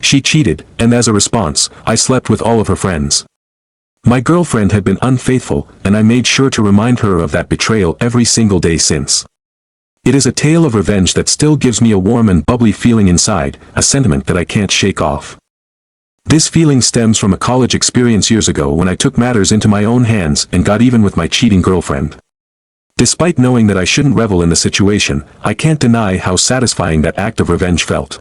She cheated, and as a response, I slept with all of her friends. My girlfriend had been unfaithful, and I made sure to remind her of that betrayal every single day since. It is a tale of revenge that still gives me a warm and bubbly feeling inside, a sentiment that I can't shake off. This feeling stems from a college experience years ago when I took matters into my own hands and got even with my cheating girlfriend. Despite knowing that I shouldn't revel in the situation, I can't deny how satisfying that act of revenge felt.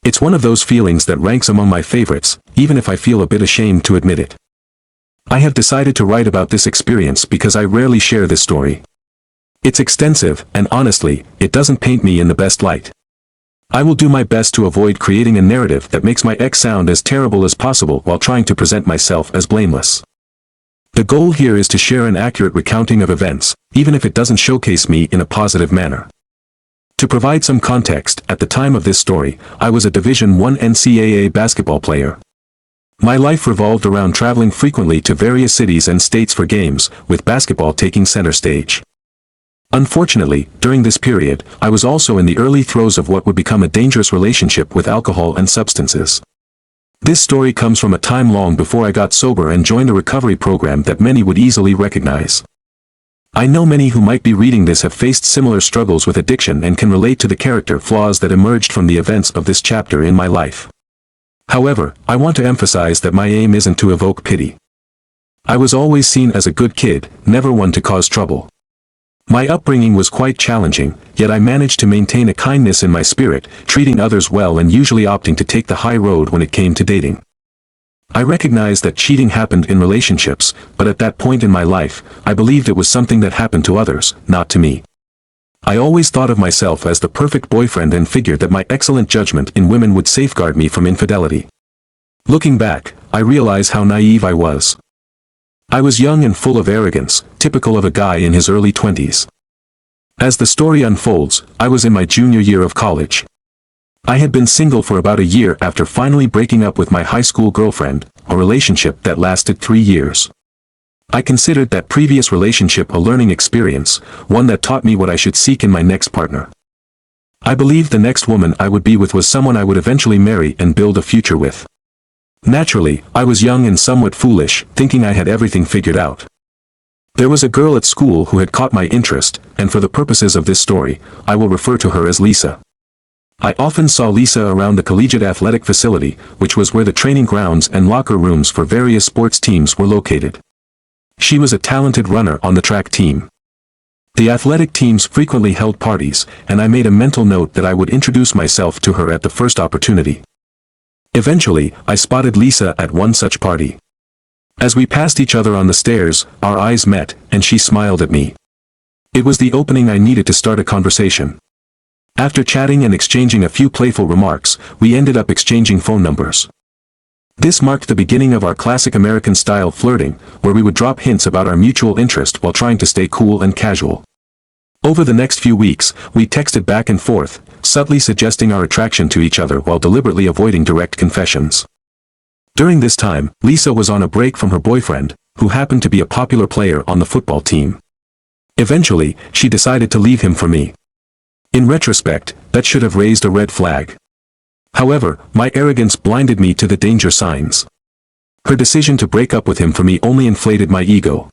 It's one of those feelings that ranks among my favorites, even if I feel a bit ashamed to admit it. I have decided to write about this experience because I rarely share this story. It's extensive, and honestly, it doesn't paint me in the best light. I will do my best to avoid creating a narrative that makes my ex sound as terrible as possible while trying to present myself as blameless. The goal here is to share an accurate recounting of events, even if it doesn't showcase me in a positive manner. To provide some context, at the time of this story, I was a Division I NCAA basketball player. My life revolved around traveling frequently to various cities and states for games, with basketball taking center stage. Unfortunately, during this period, I was also in the early throes of what would become a dangerous relationship with alcohol and substances. This story comes from a time long before I got sober and joined a recovery program that many would easily recognize. I know many who might be reading this have faced similar struggles with addiction and can relate to the character flaws that emerged from the events of this chapter in my life. However, I want to emphasize that my aim isn't to evoke pity. I was always seen as a good kid, never one to cause trouble. My upbringing was quite challenging, yet I managed to maintain a kindness in my spirit, treating others well and usually opting to take the high road when it came to dating. I recognized that cheating happened in relationships, but at that point in my life, I believed it was something that happened to others, not to me. I always thought of myself as the perfect boyfriend and figured that my excellent judgment in women would safeguard me from infidelity. Looking back, I realize how naive I was. I was young and full of arrogance, typical of a guy in his early 20s. As the story unfolds, I was in my junior year of college. I had been single for about a year after finally breaking up with my high school girlfriend, a relationship that lasted 3 years. I considered that previous relationship a learning experience, one that taught me what I should seek in my next partner. I believed the next woman I would be with was someone I would eventually marry and build a future with. Naturally, I was young and somewhat foolish, thinking I had everything figured out. There was a girl at school who had caught my interest, and for the purposes of this story, I will refer to her as Lisa. I often saw Lisa around the collegiate athletic facility, which was where the training grounds and locker rooms for various sports teams were located. She was a talented runner on the track team. The athletic teams frequently held parties, and I made a mental note that I would introduce myself to her at the first opportunity. Eventually, I spotted Lisa at one such party. As we passed each other on the stairs, our eyes met, and she smiled at me. It was the opening I needed to start a conversation. After chatting and exchanging a few playful remarks, we ended up exchanging phone numbers. This marked the beginning of our classic American-style flirting, where we would drop hints about our mutual interest while trying to stay cool and casual. Over the next few weeks, we texted back and forth, subtly suggesting our attraction to each other while deliberately avoiding direct confessions. During this time, Lisa was on a break from her boyfriend, who happened to be a popular player on the football team. Eventually, she decided to leave him for me. In retrospect, that should have raised a red flag. However, my arrogance blinded me to the danger signs. Her decision to break up with him for me only inflated my ego.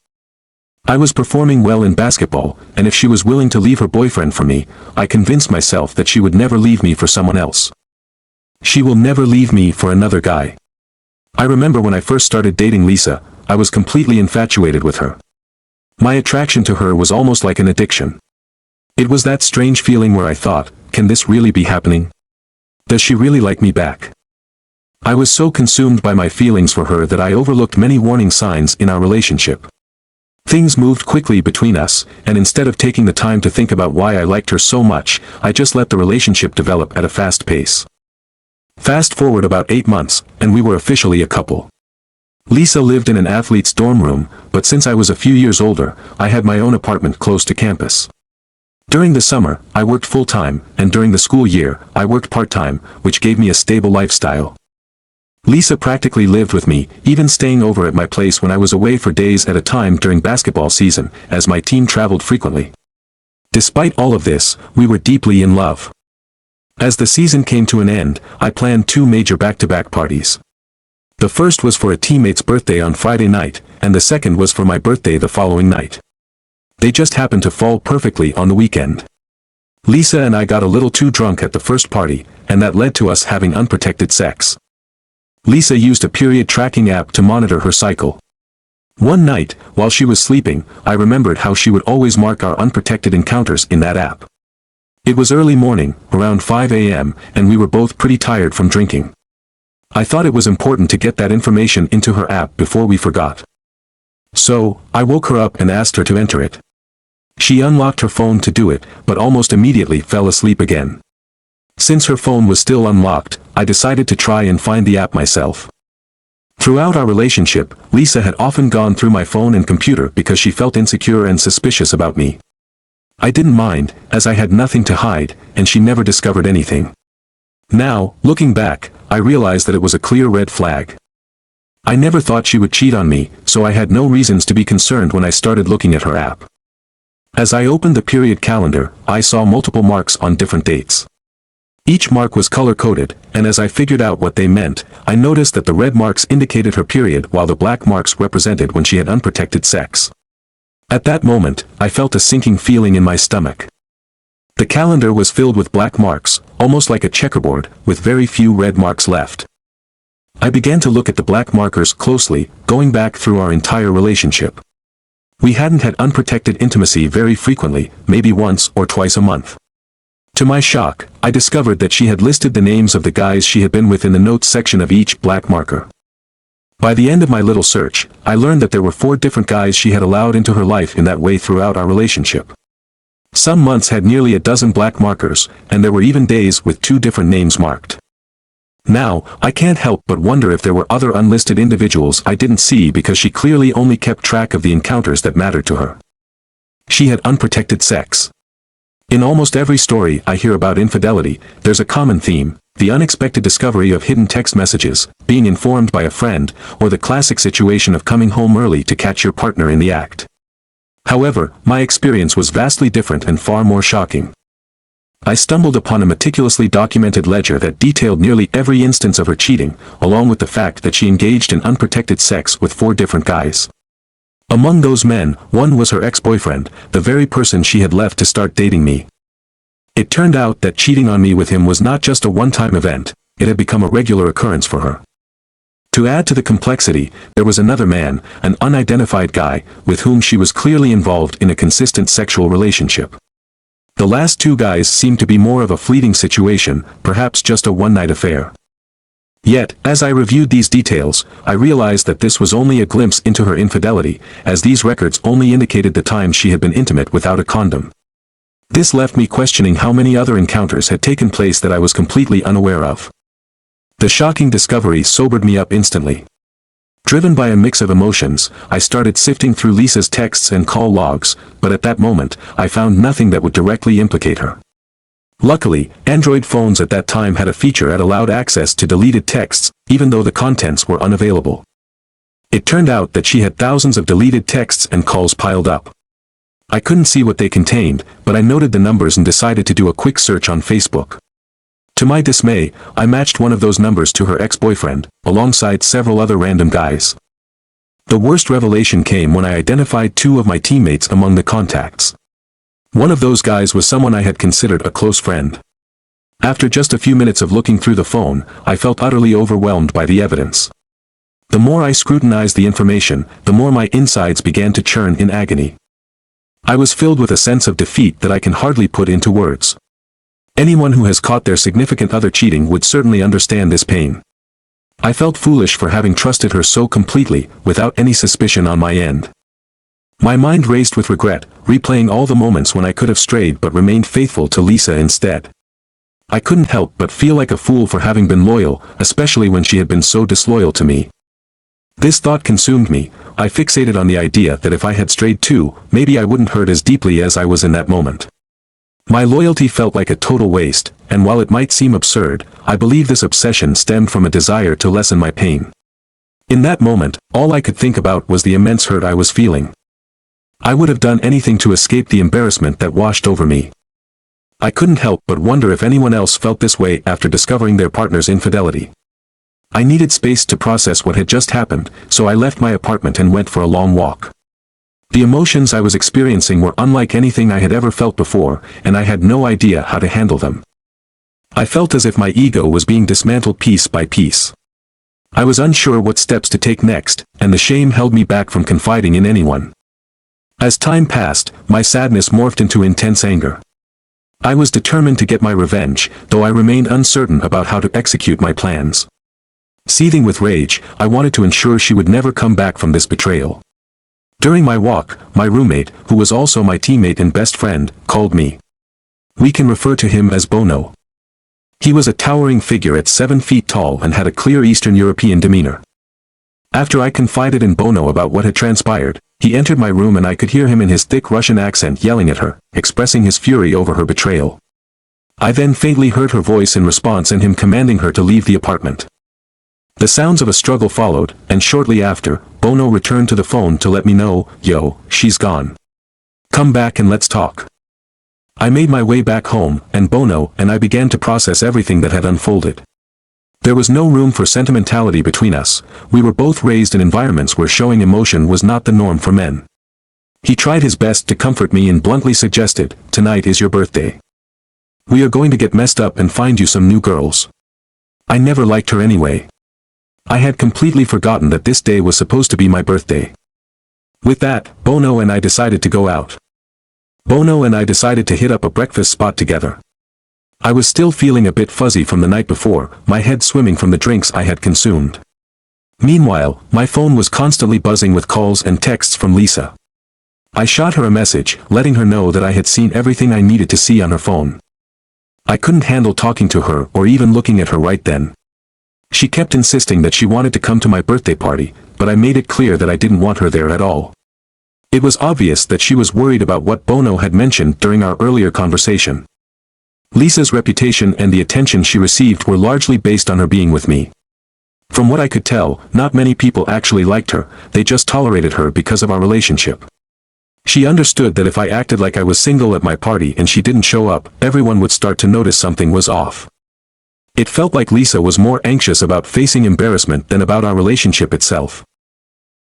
I was performing well in basketball, and if she was willing to leave her boyfriend for me, I convinced myself that she would never leave me for someone else. She will never leave me for another guy. I remember when I first started dating Lisa, I was completely infatuated with her. My attraction to her was almost like an addiction. It was that strange feeling where I thought, can this really be happening? Does she really like me back? I was so consumed by my feelings for her that I overlooked many warning signs in our relationship. Things moved quickly between us, and instead of taking the time to think about why I liked her so much, I just let the relationship develop at a fast pace. Fast forward about 8 months, and we were officially a couple. Lisa lived in an athlete's dorm room, but since I was a few years older, I had my own apartment close to campus. During the summer, I worked full-time, and during the school year, I worked part-time, which gave me a stable lifestyle. Lisa practically lived with me, even staying over at my place when I was away for days at a time during basketball season, as my team traveled frequently. Despite all of this, we were deeply in love. As the season came to an end, I planned 2 major back-to-back parties. The first was for a teammate's birthday on Friday night, and the second was for my birthday the following night. They just happened to fall perfectly on the weekend. Lisa and I got a little too drunk at the first party, and that led to us having unprotected sex. Lisa used a period tracking app to monitor her cycle. One night, while she was sleeping, I remembered how she would always mark our unprotected encounters in that app. It was early morning, around 5 a.m., and we were both pretty tired from drinking. I thought it was important to get that information into her app before we forgot. So, I woke her up and asked her to enter it. She unlocked her phone to do it, but almost immediately fell asleep again. Since her phone was still unlocked, I decided to try and find the app myself. Throughout our relationship, Lisa had often gone through my phone and computer because she felt insecure and suspicious about me. I didn't mind, as I had nothing to hide, and she never discovered anything. Now, looking back, I realized that it was a clear red flag. I never thought she would cheat on me, so I had no reasons to be concerned when I started looking at her app. As I opened the period calendar, I saw multiple marks on different dates. Each mark was color-coded, and as I figured out what they meant, I noticed that the red marks indicated her period while the black marks represented when she had unprotected sex. At that moment, I felt a sinking feeling in my stomach. The calendar was filled with black marks, almost like a checkerboard, with very few red marks left. I began to look at the black markers closely, going back through our entire relationship. We hadn't had unprotected intimacy very frequently, maybe once or twice a month. To my shock, I discovered that she had listed the names of the guys she had been with in the notes section of each black marker. By the end of my little search, I learned that there were 4 different guys she had allowed into her life in that way throughout our relationship. Some months had nearly a dozen black markers, and there were even days with 2 different names marked. Now, I can't help but wonder if there were other unlisted individuals I didn't see because she clearly only kept track of the encounters that mattered to her. She had unprotected sex. In almost every story I hear about infidelity, there's a common theme: the unexpected discovery of hidden text messages, being informed by a friend, or the classic situation of coming home early to catch your partner in the act. However, my experience was vastly different and far more shocking. I stumbled upon a meticulously documented ledger that detailed nearly every instance of her cheating, along with the fact that she engaged in unprotected sex with 4 different guys. Among those men, one was her ex-boyfriend, the very person she had left to start dating me. It turned out that cheating on me with him was not just a one-time event, it had become a regular occurrence for her. To add to the complexity, there was another man, an unidentified guy, with whom she was clearly involved in a consistent sexual relationship. The last 2 guys seemed to be more of a fleeting situation, perhaps just a one-night affair. Yet, as I reviewed these details, I realized that this was only a glimpse into her infidelity, as these records only indicated the time she had been intimate without a condom. This left me questioning how many other encounters had taken place that I was completely unaware of. The shocking discovery sobered me up instantly. Driven by a mix of emotions, I started sifting through Lisa's texts and call logs, but at that moment, I found nothing that would directly implicate her. Luckily, Android phones at that time had a feature that allowed access to deleted texts, even though the contents were unavailable. It turned out that she had thousands of deleted texts and calls piled up. I couldn't see what they contained, but I noted the numbers and decided to do a quick search on Facebook. To my dismay, I matched one of those numbers to her ex-boyfriend, alongside several other random guys. The worst revelation came when I identified 2 of my teammates among the contacts. One of those guys was someone I had considered a close friend. After just a few minutes of looking through the phone, I felt utterly overwhelmed by the evidence. The more I scrutinized the information, the more my insides began to churn in agony. I was filled with a sense of defeat that I can hardly put into words. Anyone who has caught their significant other cheating would certainly understand this pain. I felt foolish for having trusted her so completely, without any suspicion on my end. My mind raced with regret, replaying all the moments when I could have strayed but remained faithful to Lisa instead. I couldn't help but feel like a fool for having been loyal, especially when she had been so disloyal to me. This thought consumed me. I fixated on the idea that if I had strayed too, maybe I wouldn't hurt as deeply as I was in that moment. My loyalty felt like a total waste, and while it might seem absurd, I believe this obsession stemmed from a desire to lessen my pain. In that moment, all I could think about was the immense hurt I was feeling. I would have done anything to escape the embarrassment that washed over me. I couldn't help but wonder if anyone else felt this way after discovering their partner's infidelity. I needed space to process what had just happened, so I left my apartment and went for a long walk. The emotions I was experiencing were unlike anything I had ever felt before, and I had no idea how to handle them. I felt as if my ego was being dismantled piece by piece. I was unsure what steps to take next, and the shame held me back from confiding in anyone. As time passed, my sadness morphed into intense anger. I was determined to get my revenge, though I remained uncertain about how to execute my plans. Seething with rage, I wanted to ensure she would never come back from this betrayal. During my walk, my roommate, who was also my teammate and best friend, called me. We can refer to him as Bono. He was a towering figure at 7 feet tall and had a clear Eastern European demeanor. After I confided in Bono about what had transpired, he entered my room and I could hear him in his thick Russian accent yelling at her, expressing his fury over her betrayal. I then faintly heard her voice in response and him commanding her to leave the apartment. The sounds of a struggle followed, and shortly after, Bono returned to the phone to let me know, "Yo, she's gone. Come back and let's talk." I made my way back home, and Bono and I began to process everything that had unfolded. There was no room for sentimentality between us. We were both raised in environments where showing emotion was not the norm for men. He tried his best to comfort me and bluntly suggested, "Tonight is your birthday. We are going to get messed up and find you some new girls." I never liked her anyway. I had completely forgotten that this day was supposed to be my birthday. With that, Bono and I decided to go out. Bono and I decided to hit up a breakfast spot together. I was still feeling a bit fuzzy from the night before, my head swimming from the drinks I had consumed. Meanwhile, my phone was constantly buzzing with calls and texts from Lisa. I shot her a message, letting her know that I had seen everything I needed to see on her phone. I couldn't handle talking to her or even looking at her right then. She kept insisting that she wanted to come to my birthday party, but I made it clear that I didn't want her there at all. It was obvious that she was worried about what Bono had mentioned during our earlier conversation. Lisa's reputation and the attention she received were largely based on her being with me. From what I could tell, not many people actually liked her, they just tolerated her because of our relationship. She understood that if I acted like I was single at my party and she didn't show up, everyone would start to notice something was off. It felt like Lisa was more anxious about facing embarrassment than about our relationship itself.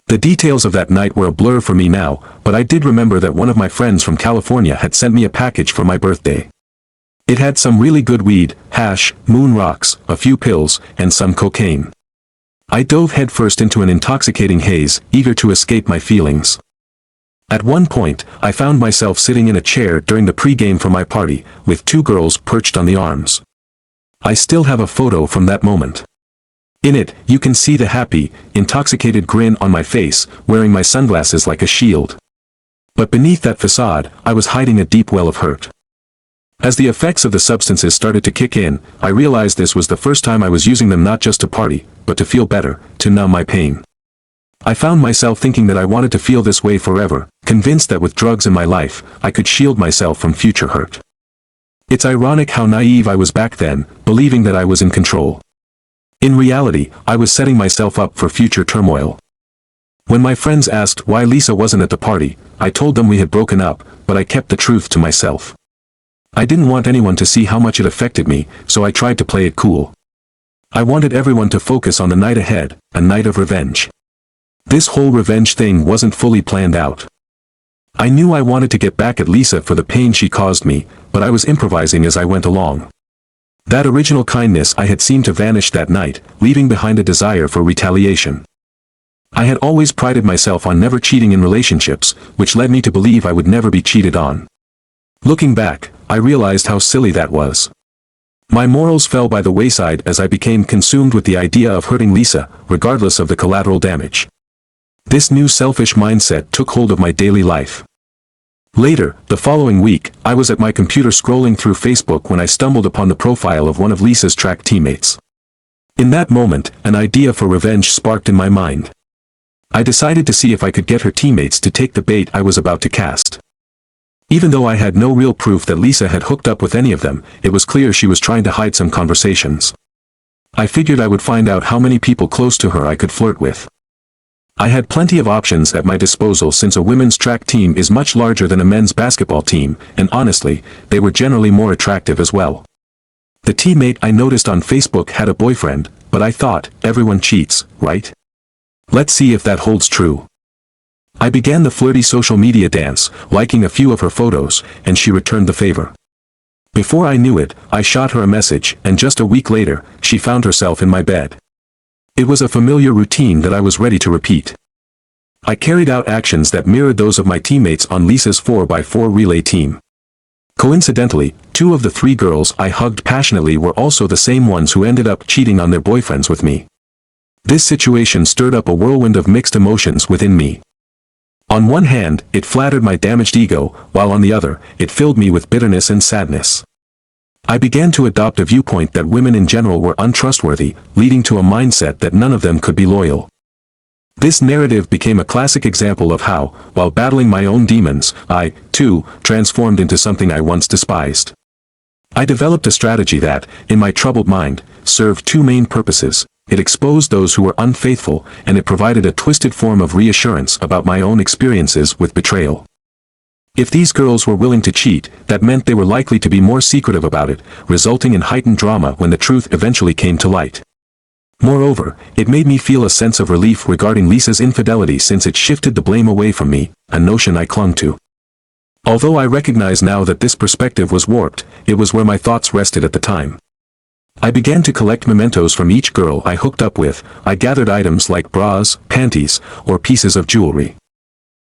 The details of that night were a blur for me now, but I did remember that one of my friends from California had sent me a package for my birthday. It had some really good weed, hash, moon rocks, a few pills, and some cocaine. I dove headfirst into an intoxicating haze, eager to escape my feelings. At one point, I found myself sitting in a chair during the pre-game for my party, with 2 girls perched on the arms. I still have a photo from that moment. In it, you can see the happy, intoxicated grin on my face, wearing my sunglasses like a shield. But beneath that facade, I was hiding a deep well of hurt. As the effects of the substances started to kick in, I realized this was the first time I was using them not just to party, but to feel better, to numb my pain. I found myself thinking that I wanted to feel this way forever, convinced that with drugs in my life, I could shield myself from future hurt. It's ironic how naive I was back then, believing that I was in control. In reality, I was setting myself up for future turmoil. When my friends asked why Lisa wasn't at the party, I told them we had broken up, but I kept the truth to myself. I didn't want anyone to see how much it affected me, so I tried to play it cool. I wanted everyone to focus on the night ahead, a night of revenge. This whole revenge thing wasn't fully planned out. I knew I wanted to get back at Lisa for the pain she caused me, but I was improvising as I went along. That original kindness I had seemed to vanish that night, leaving behind a desire for retaliation. I had always prided myself on never cheating in relationships, which led me to believe I would never be cheated on. Looking back, I realized how silly that was. My morals fell by the wayside as I became consumed with the idea of hurting Lisa, regardless of the collateral damage. This new selfish mindset took hold of my daily life. Later, the following week, I was at my computer scrolling through Facebook when I stumbled upon the profile of one of Lisa's track teammates. In that moment, an idea for revenge sparked in my mind. I decided to see if I could get her teammates to take the bait I was about to cast. Even though I had no real proof that Lisa had hooked up with any of them, it was clear she was trying to hide some conversations. I figured I would find out how many people close to her I could flirt with. I had plenty of options at my disposal since a women's track team is much larger than a men's basketball team, and honestly, they were generally more attractive as well. The teammate I noticed on Facebook had a boyfriend, but I thought, everyone cheats, right? Let's see if that holds true. I began the flirty social media dance, liking a few of her photos, and she returned the favor. Before I knew it, I shot her a message, and just a week later, she found herself in my bed. It was a familiar routine that I was ready to repeat. I carried out actions that mirrored those of my teammates on Lisa's 4x4 relay team. Coincidentally, 2 of the 3 girls I hugged passionately were also the same ones who ended up cheating on their boyfriends with me. This situation stirred up a whirlwind of mixed emotions within me. On one hand, it flattered my damaged ego, while on the other, it filled me with bitterness and sadness. I began to adopt a viewpoint that women in general were untrustworthy, leading to a mindset that none of them could be loyal. This narrative became a classic example of how, while battling my own demons, I, too, transformed into something I once despised. I developed a strategy that, in my troubled mind, served 2 main purposes. It exposed those who were unfaithful, and it provided a twisted form of reassurance about my own experiences with betrayal. If these girls were willing to cheat, that meant they were likely to be more secretive about it, resulting in heightened drama when the truth eventually came to light. Moreover, it made me feel a sense of relief regarding Lisa's infidelity since it shifted the blame away from me, a notion I clung to. Although I recognize now that this perspective was warped, it was where my thoughts rested at the time. I began to collect mementos from each girl I hooked up with. I gathered items like bras, panties, or pieces of jewelry.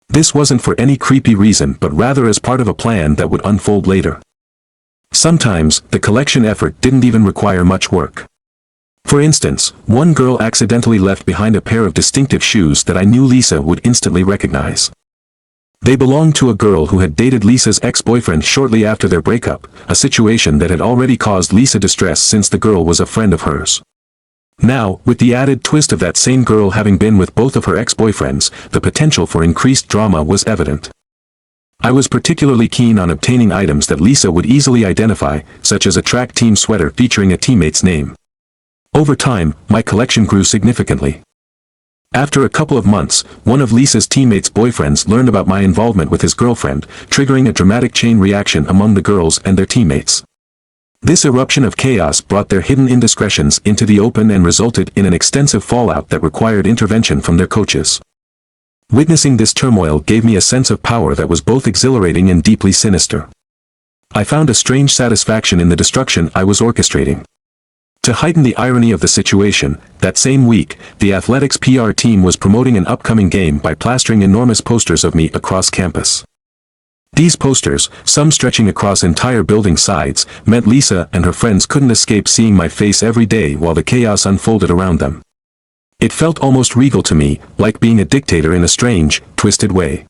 This wasn't for any creepy reason but rather as part of a plan that would unfold later. Sometimes, the collection effort didn't even require much work. For instance, one girl accidentally left behind a pair of distinctive shoes that I knew Lisa would instantly recognize. They belonged to a girl who had dated Lisa's ex-boyfriend shortly after their breakup, a situation that had already caused Lisa distress since the girl was a friend of hers. Now, with the added twist of that same girl having been with both of her ex-boyfriends, the potential for increased drama was evident. I was particularly keen on obtaining items that Lisa would easily identify, such as a track team sweater featuring a teammate's name. Over time, my collection grew significantly. After a couple of months, one of Lisa's teammates' boyfriends learned about my involvement with his girlfriend, triggering a dramatic chain reaction among the girls and their teammates. This eruption of chaos brought their hidden indiscretions into the open and resulted in an extensive fallout that required intervention from their coaches. Witnessing this turmoil gave me a sense of power that was both exhilarating and deeply sinister. I found a strange satisfaction in the destruction I was orchestrating. To heighten the irony of the situation, that same week, the athletics PR team was promoting an upcoming game by plastering enormous posters of me across campus. These posters, some stretching across entire building sides, meant Lisa and her friends couldn't escape seeing my face every day while the chaos unfolded around them. It felt almost regal to me, like being a dictator in a strange, twisted way.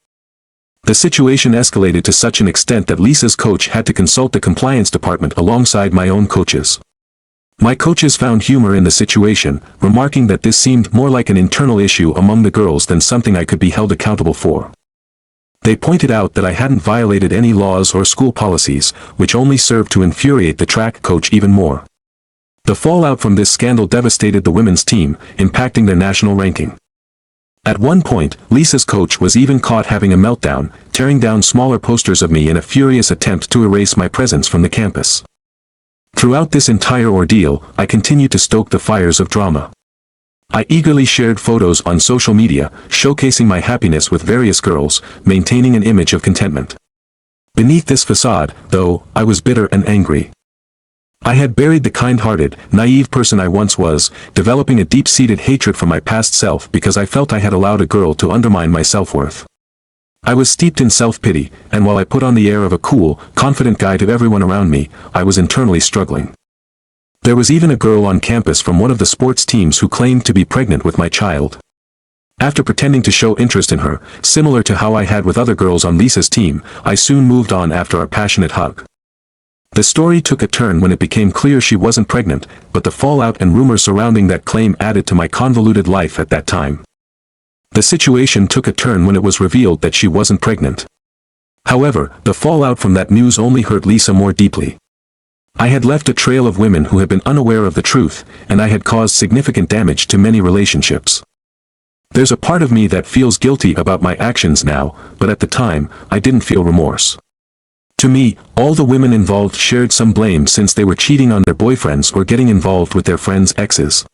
The situation escalated to such an extent that Lisa's coach had to consult the compliance department alongside my own coaches. My coaches found humor in the situation, remarking that this seemed more like an internal issue among the girls than something I could be held accountable for. They pointed out that I hadn't violated any laws or school policies, which only served to infuriate the track coach even more. The fallout from this scandal devastated the women's team, impacting their national ranking. At one point, Lisa's coach was even caught having a meltdown, tearing down smaller posters of me in a furious attempt to erase my presence from the campus. Throughout this entire ordeal, I continued to stoke the fires of drama. I eagerly shared photos on social media, showcasing my happiness with various girls, maintaining an image of contentment. Beneath this facade, though, I was bitter and angry. I had buried the kind-hearted, naive person I once was, developing a deep-seated hatred for my past self because I felt I had allowed a girl to undermine my self-worth. I was steeped in self-pity, and while I put on the air of a cool, confident guy to everyone around me, I was internally struggling. There was even a girl on campus from one of the sports teams who claimed to be pregnant with my child. After pretending to show interest in her, similar to how I had with other girls on Lisa's team, I soon moved on after our passionate hug. The story took a turn when it became clear she wasn't pregnant, but the fallout and rumors surrounding that claim added to my convoluted life at that time. The situation took a turn when it was revealed that she wasn't pregnant. However, the fallout from that news only hurt Lisa more deeply. I had left a trail of women who had been unaware of the truth, and I had caused significant damage to many relationships. There's a part of me that feels guilty about my actions now, but at the time, I didn't feel remorse. To me, all the women involved shared some blame since they were cheating on their boyfriends or getting involved with their friends' exes.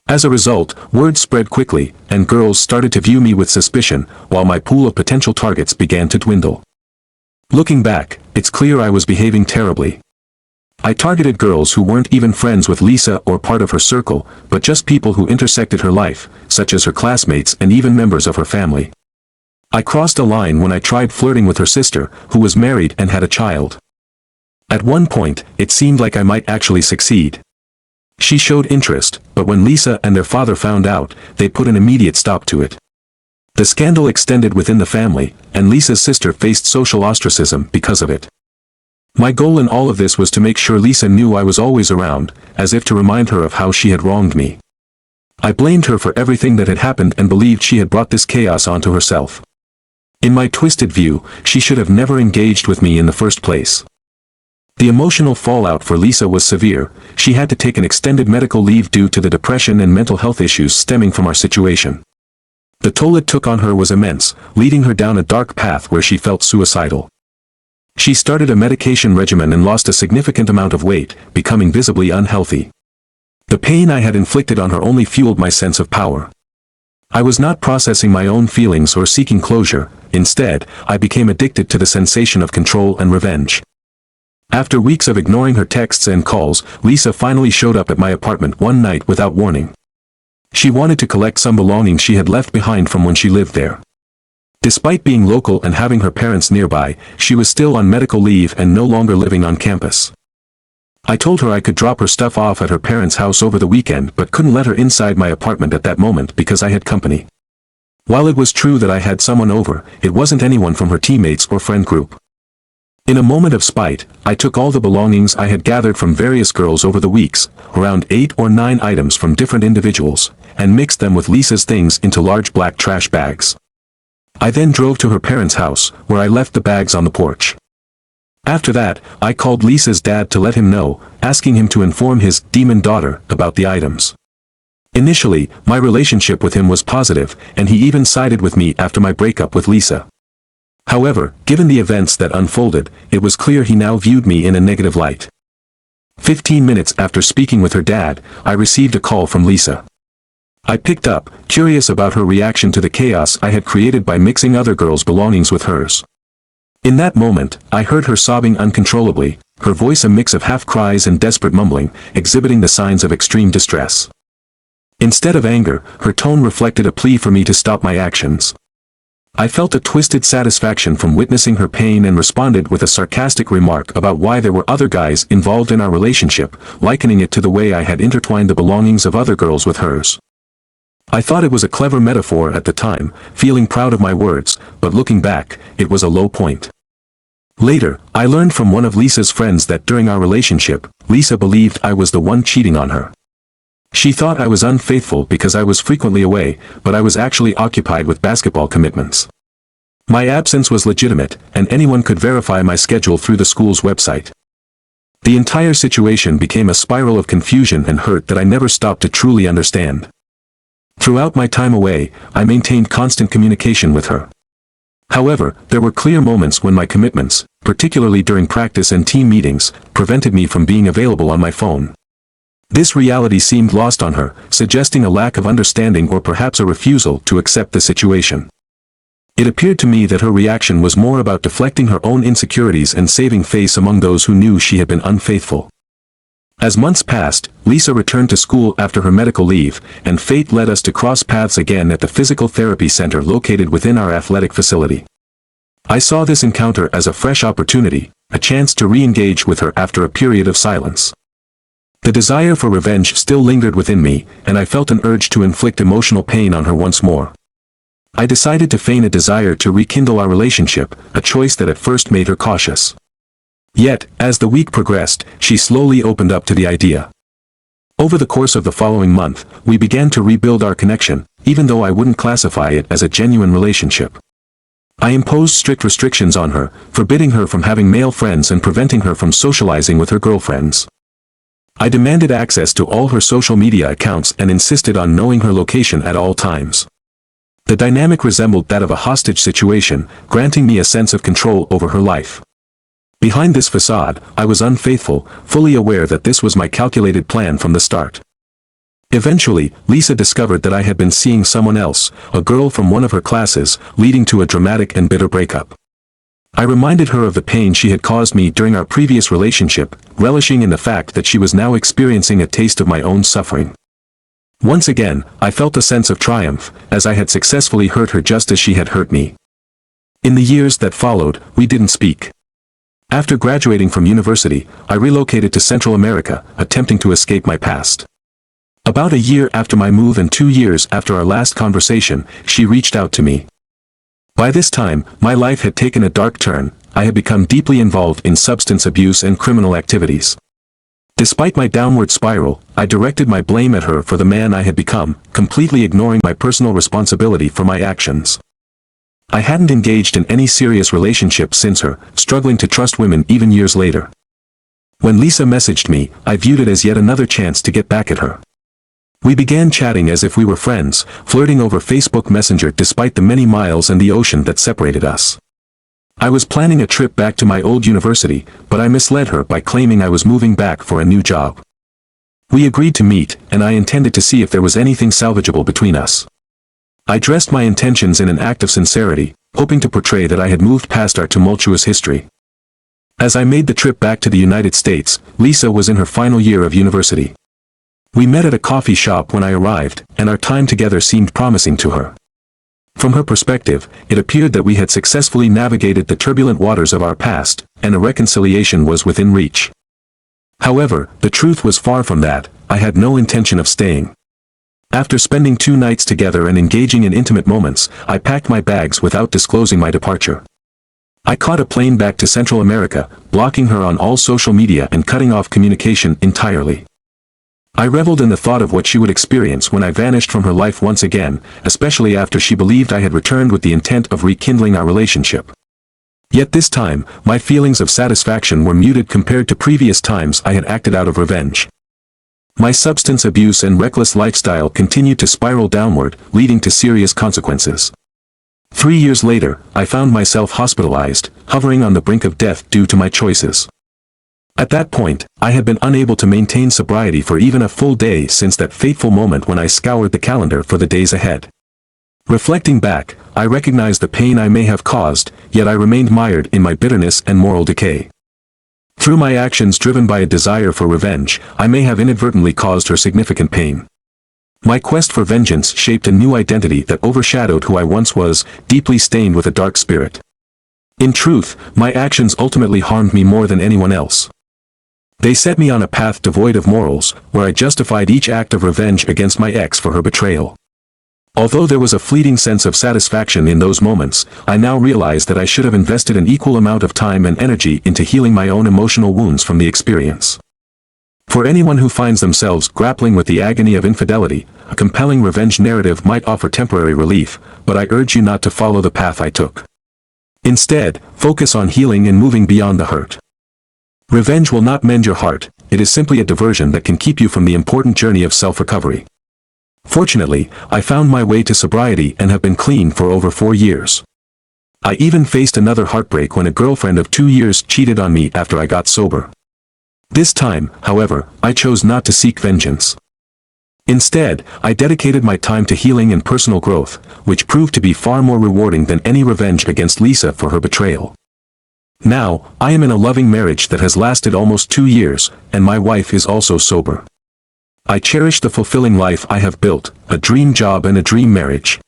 As a result, word spread quickly, and girls started to view me with suspicion, while my pool of potential targets began to dwindle. Looking back, it's clear I was behaving terribly. I targeted girls who weren't even friends with Lisa or part of her circle, but just people who intersected her life, such as her classmates and even members of her family. I crossed a line when I tried flirting with her sister, who was married and had a child. At one point, it seemed like I might actually succeed. She showed interest, but when Lisa and their father found out, they put an immediate stop to it. The scandal extended within the family, and Lisa's sister faced social ostracism because of it. My goal in all of this was to make sure Lisa knew I was always around, as if to remind her of how she had wronged me. I blamed her for everything that had happened and believed she had brought this chaos onto herself. In my twisted view, she should have never engaged with me in the first place. The emotional fallout for Lisa was severe. She had to take an extended medical leave due to the depression and mental health issues stemming from our situation. The toll it took on her was immense, leading her down a dark path where she felt suicidal. She started a medication regimen and lost a significant amount of weight, becoming visibly unhealthy. The pain I had inflicted on her only fueled my sense of power. I was not processing my own feelings or seeking closure. Instead, I became addicted to the sensation of control and revenge. After weeks of ignoring her texts and calls, Lisa finally showed up at my apartment one night without warning. She wanted to collect some belongings she had left behind from when she lived there. Despite being local and having her parents nearby, she was still on medical leave and no longer living on campus. I told her I could drop her stuff off at her parents' house over the weekend but couldn't let her inside my apartment at that moment because I had company. While it was true that I had someone over, it wasn't anyone from her teammates or friend group. In a moment of spite, I took all the belongings I had gathered from various girls over the weeks, around 8 or 9 items from different individuals, and mixed them with Lisa's things into large black trash bags. I then drove to her parents' house, where I left the bags on the porch. After that, I called Lisa's dad to let him know, asking him to inform his demon daughter about the items. Initially, my relationship with him was positive, and he even sided with me after my breakup with Lisa. However, given the events that unfolded, it was clear he now viewed me in a negative light. 15 minutes after speaking with her dad, I received a call from Lisa. I picked up, curious about her reaction to the chaos I had created by mixing other girls' belongings with hers. In that moment, I heard her sobbing uncontrollably, her voice a mix of half cries and desperate mumbling, exhibiting the signs of extreme distress. Instead of anger, her tone reflected a plea for me to stop my actions. I felt a twisted satisfaction from witnessing her pain and responded with a sarcastic remark about why there were other guys involved in our relationship, likening it to the way I had intertwined the belongings of other girls with hers. I thought it was a clever metaphor at the time, feeling proud of my words, but looking back, it was a low point. Later, I learned from one of Lisa's friends that during our relationship, Lisa believed I was the one cheating on her. She thought I was unfaithful because I was frequently away, but I was actually occupied with basketball commitments. My absence was legitimate, and anyone could verify my schedule through the school's website. The entire situation became a spiral of confusion and hurt that I never stopped to truly understand. Throughout my time away, I maintained constant communication with her. However, there were clear moments when my commitments, particularly during practice and team meetings, prevented me from being available on my phone. This reality seemed lost on her, suggesting a lack of understanding or perhaps a refusal to accept the situation. It appeared to me that her reaction was more about deflecting her own insecurities and saving face among those who knew she had been unfaithful. As months passed, Lisa returned to school after her medical leave, and fate led us to cross paths again at the physical therapy center located within our athletic facility. I saw this encounter as a fresh opportunity, a chance to re-engage with her after a period of silence. The desire for revenge still lingered within me, and I felt an urge to inflict emotional pain on her once more. I decided to feign a desire to rekindle our relationship, a choice that at first made her cautious. Yet, as the week progressed, she slowly opened up to the idea. Over the course of the following month, we began to rebuild our connection, even though I wouldn't classify it as a genuine relationship. I imposed strict restrictions on her, forbidding her from having male friends and preventing her from socializing with her girlfriends. I demanded access to all her social media accounts and insisted on knowing her location at all times. The dynamic resembled that of a hostage situation, granting me a sense of control over her life. Behind this facade, I was unfaithful, fully aware that this was my calculated plan from the start. Eventually, Lisa discovered that I had been seeing someone else, a girl from one of her classes, leading to a dramatic and bitter breakup. I reminded her of the pain she had caused me during our previous relationship, relishing in the fact that she was now experiencing a taste of my own suffering. Once again, I felt a sense of triumph, as I had successfully hurt her just as she had hurt me. In the years that followed, we didn't speak. After graduating from university, I relocated to Central America, attempting to escape my past. About a year after my move and 2 years after our last conversation, she reached out to me. By this time, my life had taken a dark turn. I had become deeply involved in substance abuse and criminal activities. Despite my downward spiral, I directed my blame at her for the man I had become, completely ignoring my personal responsibility for my actions. I hadn't engaged in any serious relationship since her, struggling to trust women even years later. When Lisa messaged me, I viewed it as yet another chance to get back at her. We began chatting as if we were friends, flirting over Facebook Messenger despite the many miles and the ocean that separated us. I was planning a trip back to my old university, but I misled her by claiming I was moving back for a new job. We agreed to meet, and I intended to see if there was anything salvageable between us. I dressed my intentions in an act of sincerity, hoping to portray that I had moved past our tumultuous history. As I made the trip back to the United States, Lisa was in her final year of university. We met at a coffee shop when I arrived, and our time together seemed promising to her. From her perspective, it appeared that we had successfully navigated the turbulent waters of our past, and a reconciliation was within reach. However, the truth was far from that. I had no intention of staying. After spending 2 nights together and engaging in intimate moments, I packed my bags without disclosing my departure. I caught a plane back to Central America, blocking her on all social media and cutting off communication entirely. I reveled in the thought of what she would experience when I vanished from her life once again, especially after she believed I had returned with the intent of rekindling our relationship. Yet this time, my feelings of satisfaction were muted compared to previous times I had acted out of revenge. My substance abuse and reckless lifestyle continued to spiral downward, leading to serious consequences. 3 years later, I found myself hospitalized, hovering on the brink of death due to my choices. At that point, I had been unable to maintain sobriety for even a full day since that fateful moment when I scoured the calendar for the days ahead. Reflecting back, I recognized the pain I may have caused, yet I remained mired in my bitterness and moral decay. Through my actions driven by a desire for revenge, I may have inadvertently caused her significant pain. My quest for vengeance shaped a new identity that overshadowed who I once was, deeply stained with a dark spirit. In truth, my actions ultimately harmed me more than anyone else. They set me on a path devoid of morals, where I justified each act of revenge against my ex for her betrayal. Although there was a fleeting sense of satisfaction in those moments, I now realize that I should have invested an equal amount of time and energy into healing my own emotional wounds from the experience. For anyone who finds themselves grappling with the agony of infidelity, a compelling revenge narrative might offer temporary relief, but I urge you not to follow the path I took. Instead, focus on healing and moving beyond the hurt. Revenge will not mend your heart, it is simply a diversion that can keep you from the important journey of self-recovery. Fortunately, I found my way to sobriety and have been clean for over 4 years. I even faced another heartbreak when a girlfriend of 2 years cheated on me after I got sober. This time, however, I chose not to seek vengeance. Instead, I dedicated my time to healing and personal growth, which proved to be far more rewarding than any revenge against Lisa for her betrayal. Now, I am in a loving marriage that has lasted almost 2 years, and my wife is also sober. I cherish the fulfilling life I have built, a dream job and a dream marriage.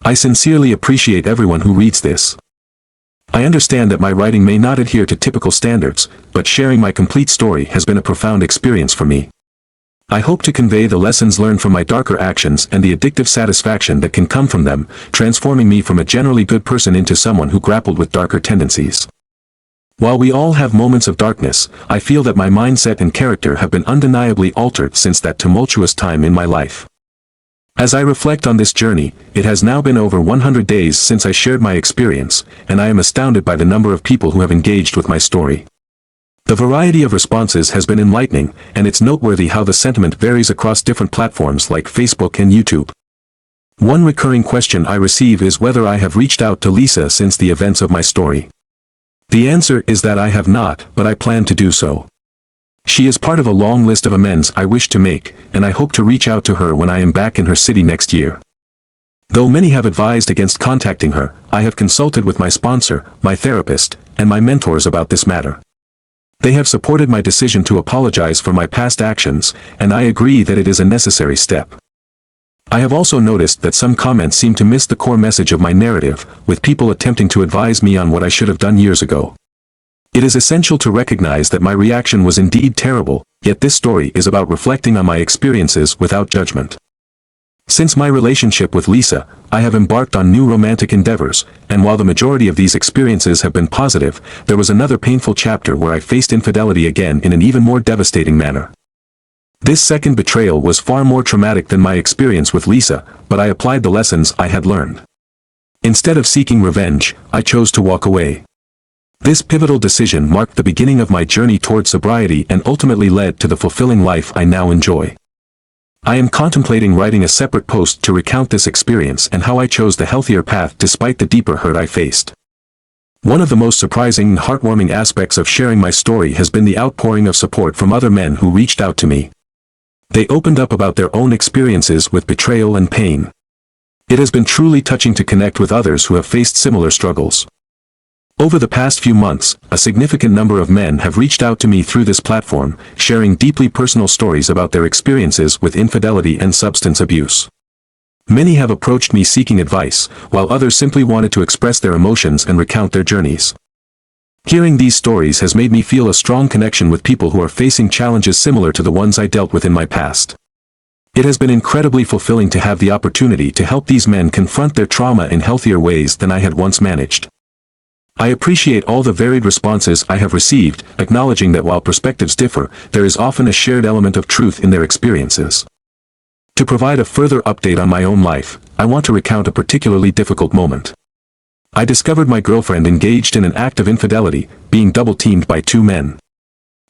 I sincerely appreciate everyone who reads this. I understand that my writing may not adhere to typical standards, but sharing my complete story has been a profound experience for me. I hope to convey the lessons learned from my darker actions and the addictive satisfaction that can come from them, transforming me from a generally good person into someone who grappled with darker tendencies. While we all have moments of darkness, I feel that my mindset and character have been undeniably altered since that tumultuous time in my life. As I reflect on this journey, it has now been over 100 days since I shared my experience, and I am astounded by the number of people who have engaged with my story. The variety of responses has been enlightening, and it's noteworthy how the sentiment varies across different platforms like Facebook and YouTube. One recurring question I receive is whether I have reached out to Lisa since the events of my story. The answer is that I have not, but I plan to do so. She is part of a long list of amends I wish to make, and I hope to reach out to her when I am back in her city next year. Though many have advised against contacting her, I have consulted with my sponsor, my therapist, and my mentors about this matter. They have supported my decision to apologize for my past actions, and I agree that it is a necessary step. I have also noticed that some comments seem to miss the core message of my narrative, with people attempting to advise me on what I should have done years ago. It is essential to recognize that my reaction was indeed terrible, yet this story is about reflecting on my experiences without judgment. Since my relationship with Lisa, I have embarked on new romantic endeavors, and while the majority of these experiences have been positive, there was another painful chapter where I faced infidelity again in an even more devastating manner. This second betrayal was far more traumatic than my experience with Lisa, but I applied the lessons I had learned. Instead of seeking revenge, I chose to walk away. This pivotal decision marked the beginning of my journey toward sobriety and ultimately led to the fulfilling life I now enjoy. I am contemplating writing a separate post to recount this experience and how I chose the healthier path despite the deeper hurt I faced. One of the most surprising and heartwarming aspects of sharing my story has been the outpouring of support from other men who reached out to me. They opened up about their own experiences with betrayal and pain. It has been truly touching to connect with others who have faced similar struggles. Over the past few months, a significant number of men have reached out to me through this platform, sharing deeply personal stories about their experiences with infidelity and substance abuse. Many have approached me seeking advice, while others simply wanted to express their emotions and recount their journeys. Hearing these stories has made me feel a strong connection with people who are facing challenges similar to the ones I dealt with in my past. It has been incredibly fulfilling to have the opportunity to help these men confront their trauma in healthier ways than I had once managed. I appreciate all the varied responses I have received, acknowledging that while perspectives differ, there is often a shared element of truth in their experiences. To provide a further update on my own life, I want to recount a particularly difficult moment. I discovered my girlfriend engaged in an act of infidelity, being double-teamed by two men.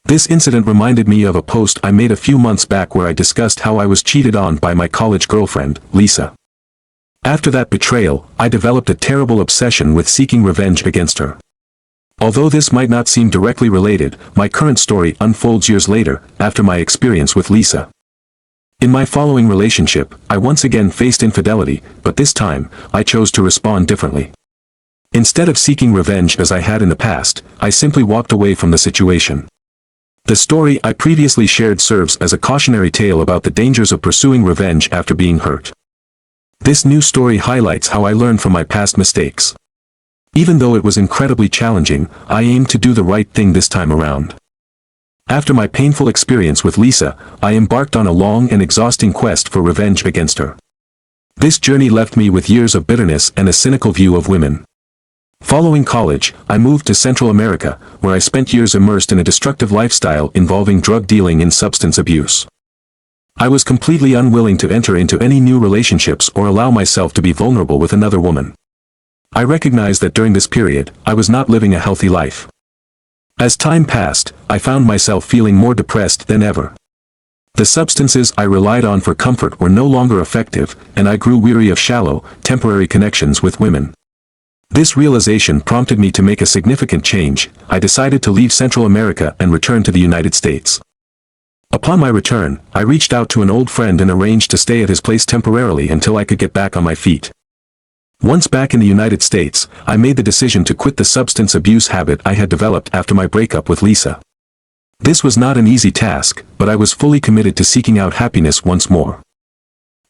This incident reminded me of a post I made a few months back where I discussed how I was cheated on by my college girlfriend, Lisa. After that betrayal, I developed a terrible obsession with seeking revenge against her. Although this might not seem directly related, my current story unfolds years later, after my experience with Lisa. In my following relationship, I once again faced infidelity, but this time, I chose to respond differently. Instead of seeking revenge as I had in the past, I simply walked away from the situation. The story I previously shared serves as a cautionary tale about the dangers of pursuing revenge after being hurt. This new story highlights how I learned from my past mistakes. Even though it was incredibly challenging, I aimed to do the right thing this time around. After my painful experience with Lisa, I embarked on a long and exhausting quest for revenge against her. This journey left me with years of bitterness and a cynical view of women. Following college, I moved to Central America, where I spent years immersed in a destructive lifestyle involving drug dealing and substance abuse. I was completely unwilling to enter into any new relationships or allow myself to be vulnerable with another woman. I recognized that during this period, I was not living a healthy life. As time passed, I found myself feeling more depressed than ever. The substances I relied on for comfort were no longer effective, and I grew weary of shallow, temporary connections with women. This realization prompted me to make a significant change. I decided to leave Central America and return to the United States. Upon my return, I reached out to an old friend and arranged to stay at his place temporarily until I could get back on my feet. Once back in the United States, I made the decision to quit the substance abuse habit I had developed after my breakup with Lisa. This was not an easy task, but I was fully committed to seeking out happiness once more.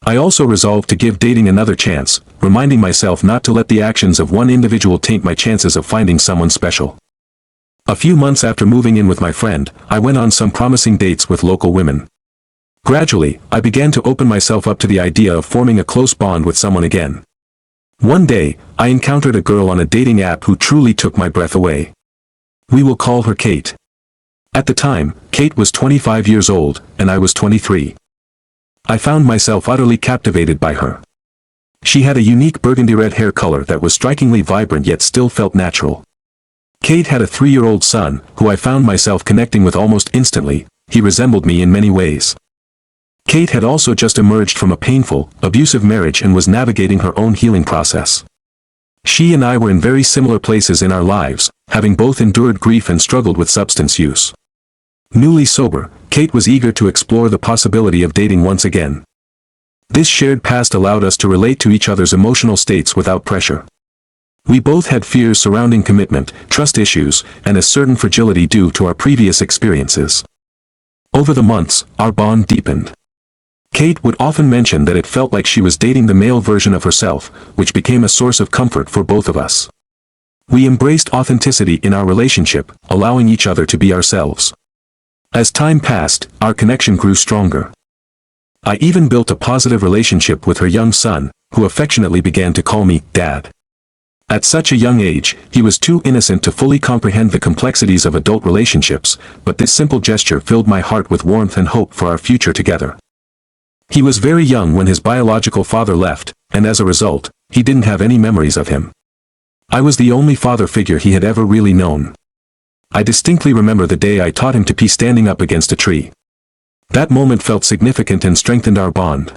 I also resolved to give dating another chance, reminding myself not to let the actions of one individual taint my chances of finding someone special. A few months after moving in with my friend, I went on some promising dates with local women. Gradually, I began to open myself up to the idea of forming a close bond with someone again. One day, I encountered a girl on a dating app who truly took my breath away. We will call her Kate. At the time, Kate was 25 years old, and I was 23. I found myself utterly captivated by her. She had a unique burgundy red hair color that was strikingly vibrant yet still felt natural. Kate had a 3-year-old son, who I found myself connecting with almost instantly. He resembled me in many ways. Kate had also just emerged from a painful, abusive marriage and was navigating her own healing process. She and I were in very similar places in our lives, having both endured grief and struggled with substance use. Newly sober, Kate was eager to explore the possibility of dating once again. This shared past allowed us to relate to each other's emotional states without pressure. We both had fears surrounding commitment, trust issues, and a certain fragility due to our previous experiences. Over the months, our bond deepened. Kate would often mention that it felt like she was dating the male version of herself, which became a source of comfort for both of us. We embraced authenticity in our relationship, allowing each other to be ourselves. As time passed, our connection grew stronger. I even built a positive relationship with her young son, who affectionately began to call me Dad. At such a young age, he was too innocent to fully comprehend the complexities of adult relationships, but this simple gesture filled my heart with warmth and hope for our future together. He was very young when his biological father left, and as a result, he didn't have any memories of him. I was the only father figure he had ever really known. I distinctly remember the day I taught him to pee standing up against a tree. That moment felt significant and strengthened our bond.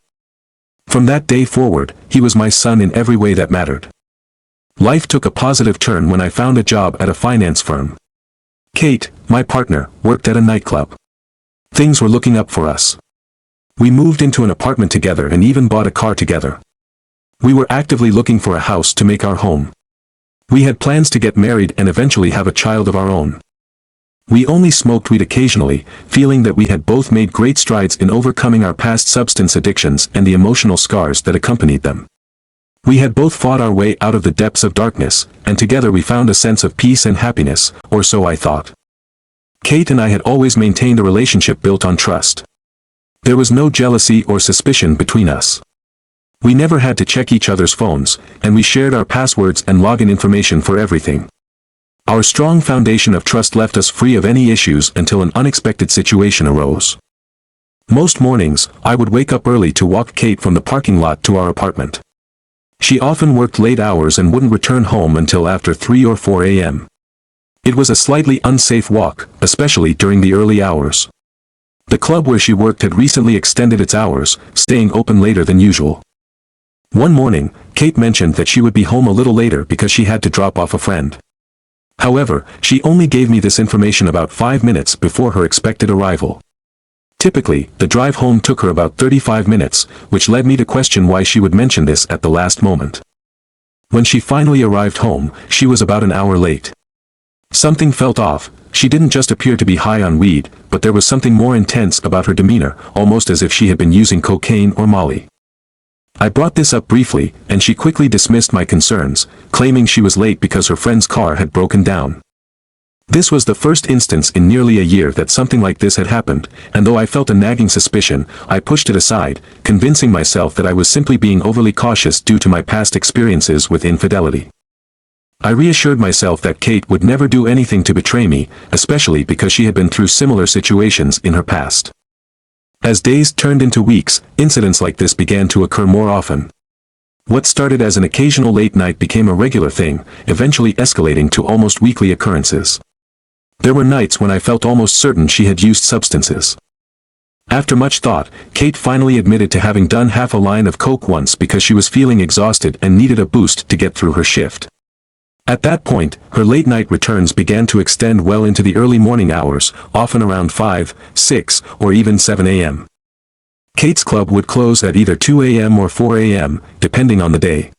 From that day forward, he was my son in every way that mattered. Life took a positive turn when I found a job at a finance firm. Kate, my partner, worked at a nightclub. Things were looking up for us. We moved into an apartment together and even bought a car together. We were actively looking for a house to make our home. We had plans to get married and eventually have a child of our own. We only smoked weed occasionally, feeling that we had both made great strides in overcoming our past substance addictions and the emotional scars that accompanied them. We had both fought our way out of the depths of darkness, and together we found a sense of peace and happiness, or so I thought. Kate and I had always maintained a relationship built on trust. There was no jealousy or suspicion between us. We never had to check each other's phones, and we shared our passwords and login information for everything. Our strong foundation of trust left us free of any issues until an unexpected situation arose. Most mornings, I would wake up early to walk Kate from the parking lot to our apartment. She often worked late hours and wouldn't return home until after 3 or 4 a.m. It was a slightly unsafe walk, especially during the early hours. The club where she worked had recently extended its hours, staying open later than usual. One morning, Kate mentioned that she would be home a little later because she had to drop off a friend. However, she only gave me this information about 5 minutes before her expected arrival. Typically, the drive home took her about 35 minutes, which led me to question why she would mention this at the last moment. When she finally arrived home, she was about an hour late. Something felt off. She didn't just appear to be high on weed, but there was something more intense about her demeanor, almost as if she had been using cocaine or Molly. I brought this up briefly, and she quickly dismissed my concerns, claiming she was late because her friend's car had broken down. This was the first instance in nearly a year that something like this had happened, and though I felt a nagging suspicion, I pushed it aside, convincing myself that I was simply being overly cautious due to my past experiences with infidelity. I reassured myself that Kate would never do anything to betray me, especially because she had been through similar situations in her past. As days turned into weeks, incidents like this began to occur more often. What started as an occasional late night became a regular thing, eventually escalating to almost weekly occurrences. There were nights when I felt almost certain she had used substances. After much thought, Kate finally admitted to having done half a line of coke once because she was feeling exhausted and needed a boost to get through her shift. At that point, her late-night returns began to extend well into the early morning hours, often around 5, 6, or even 7 a.m. Kate's club would close at either 2 a.m. or 4 a.m., depending on the day.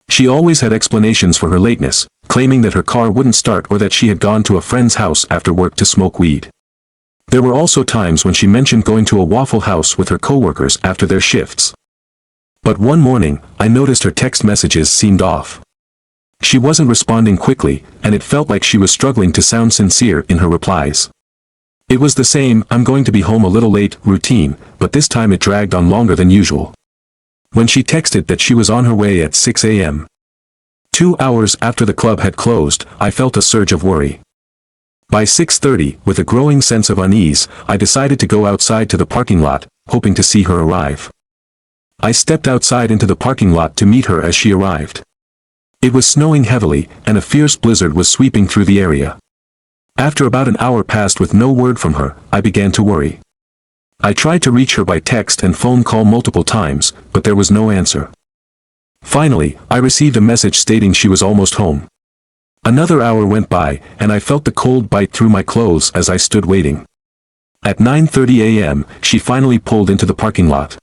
She always had explanations for her lateness, claiming that her car wouldn't start or that she had gone to a friend's house after work to smoke weed. There were also times when she mentioned going to a Waffle House with her coworkers after their shifts. But one morning, I noticed her text messages seemed off. She wasn't responding quickly, and it felt like she was struggling to sound sincere in her replies. It was the same "I'm going to be home a little late" routine, but this time it dragged on longer than usual. When she texted that she was on her way at 6 a.m. 2 hours after the club had closed, I felt a surge of worry. By 6:30, with a growing sense of unease, I decided to go outside to the parking lot, hoping to see her arrive. I stepped outside into the parking lot to meet her as she arrived. It was snowing heavily, and a fierce blizzard was sweeping through the area. After about an hour passed with no word from her, I began to worry. I tried to reach her by text and phone call multiple times, but there was no answer. Finally, I received a message stating she was almost home. Another hour went by, and I felt the cold bite through my clothes as I stood waiting. At 9:30 a.m., she finally pulled into the parking lot.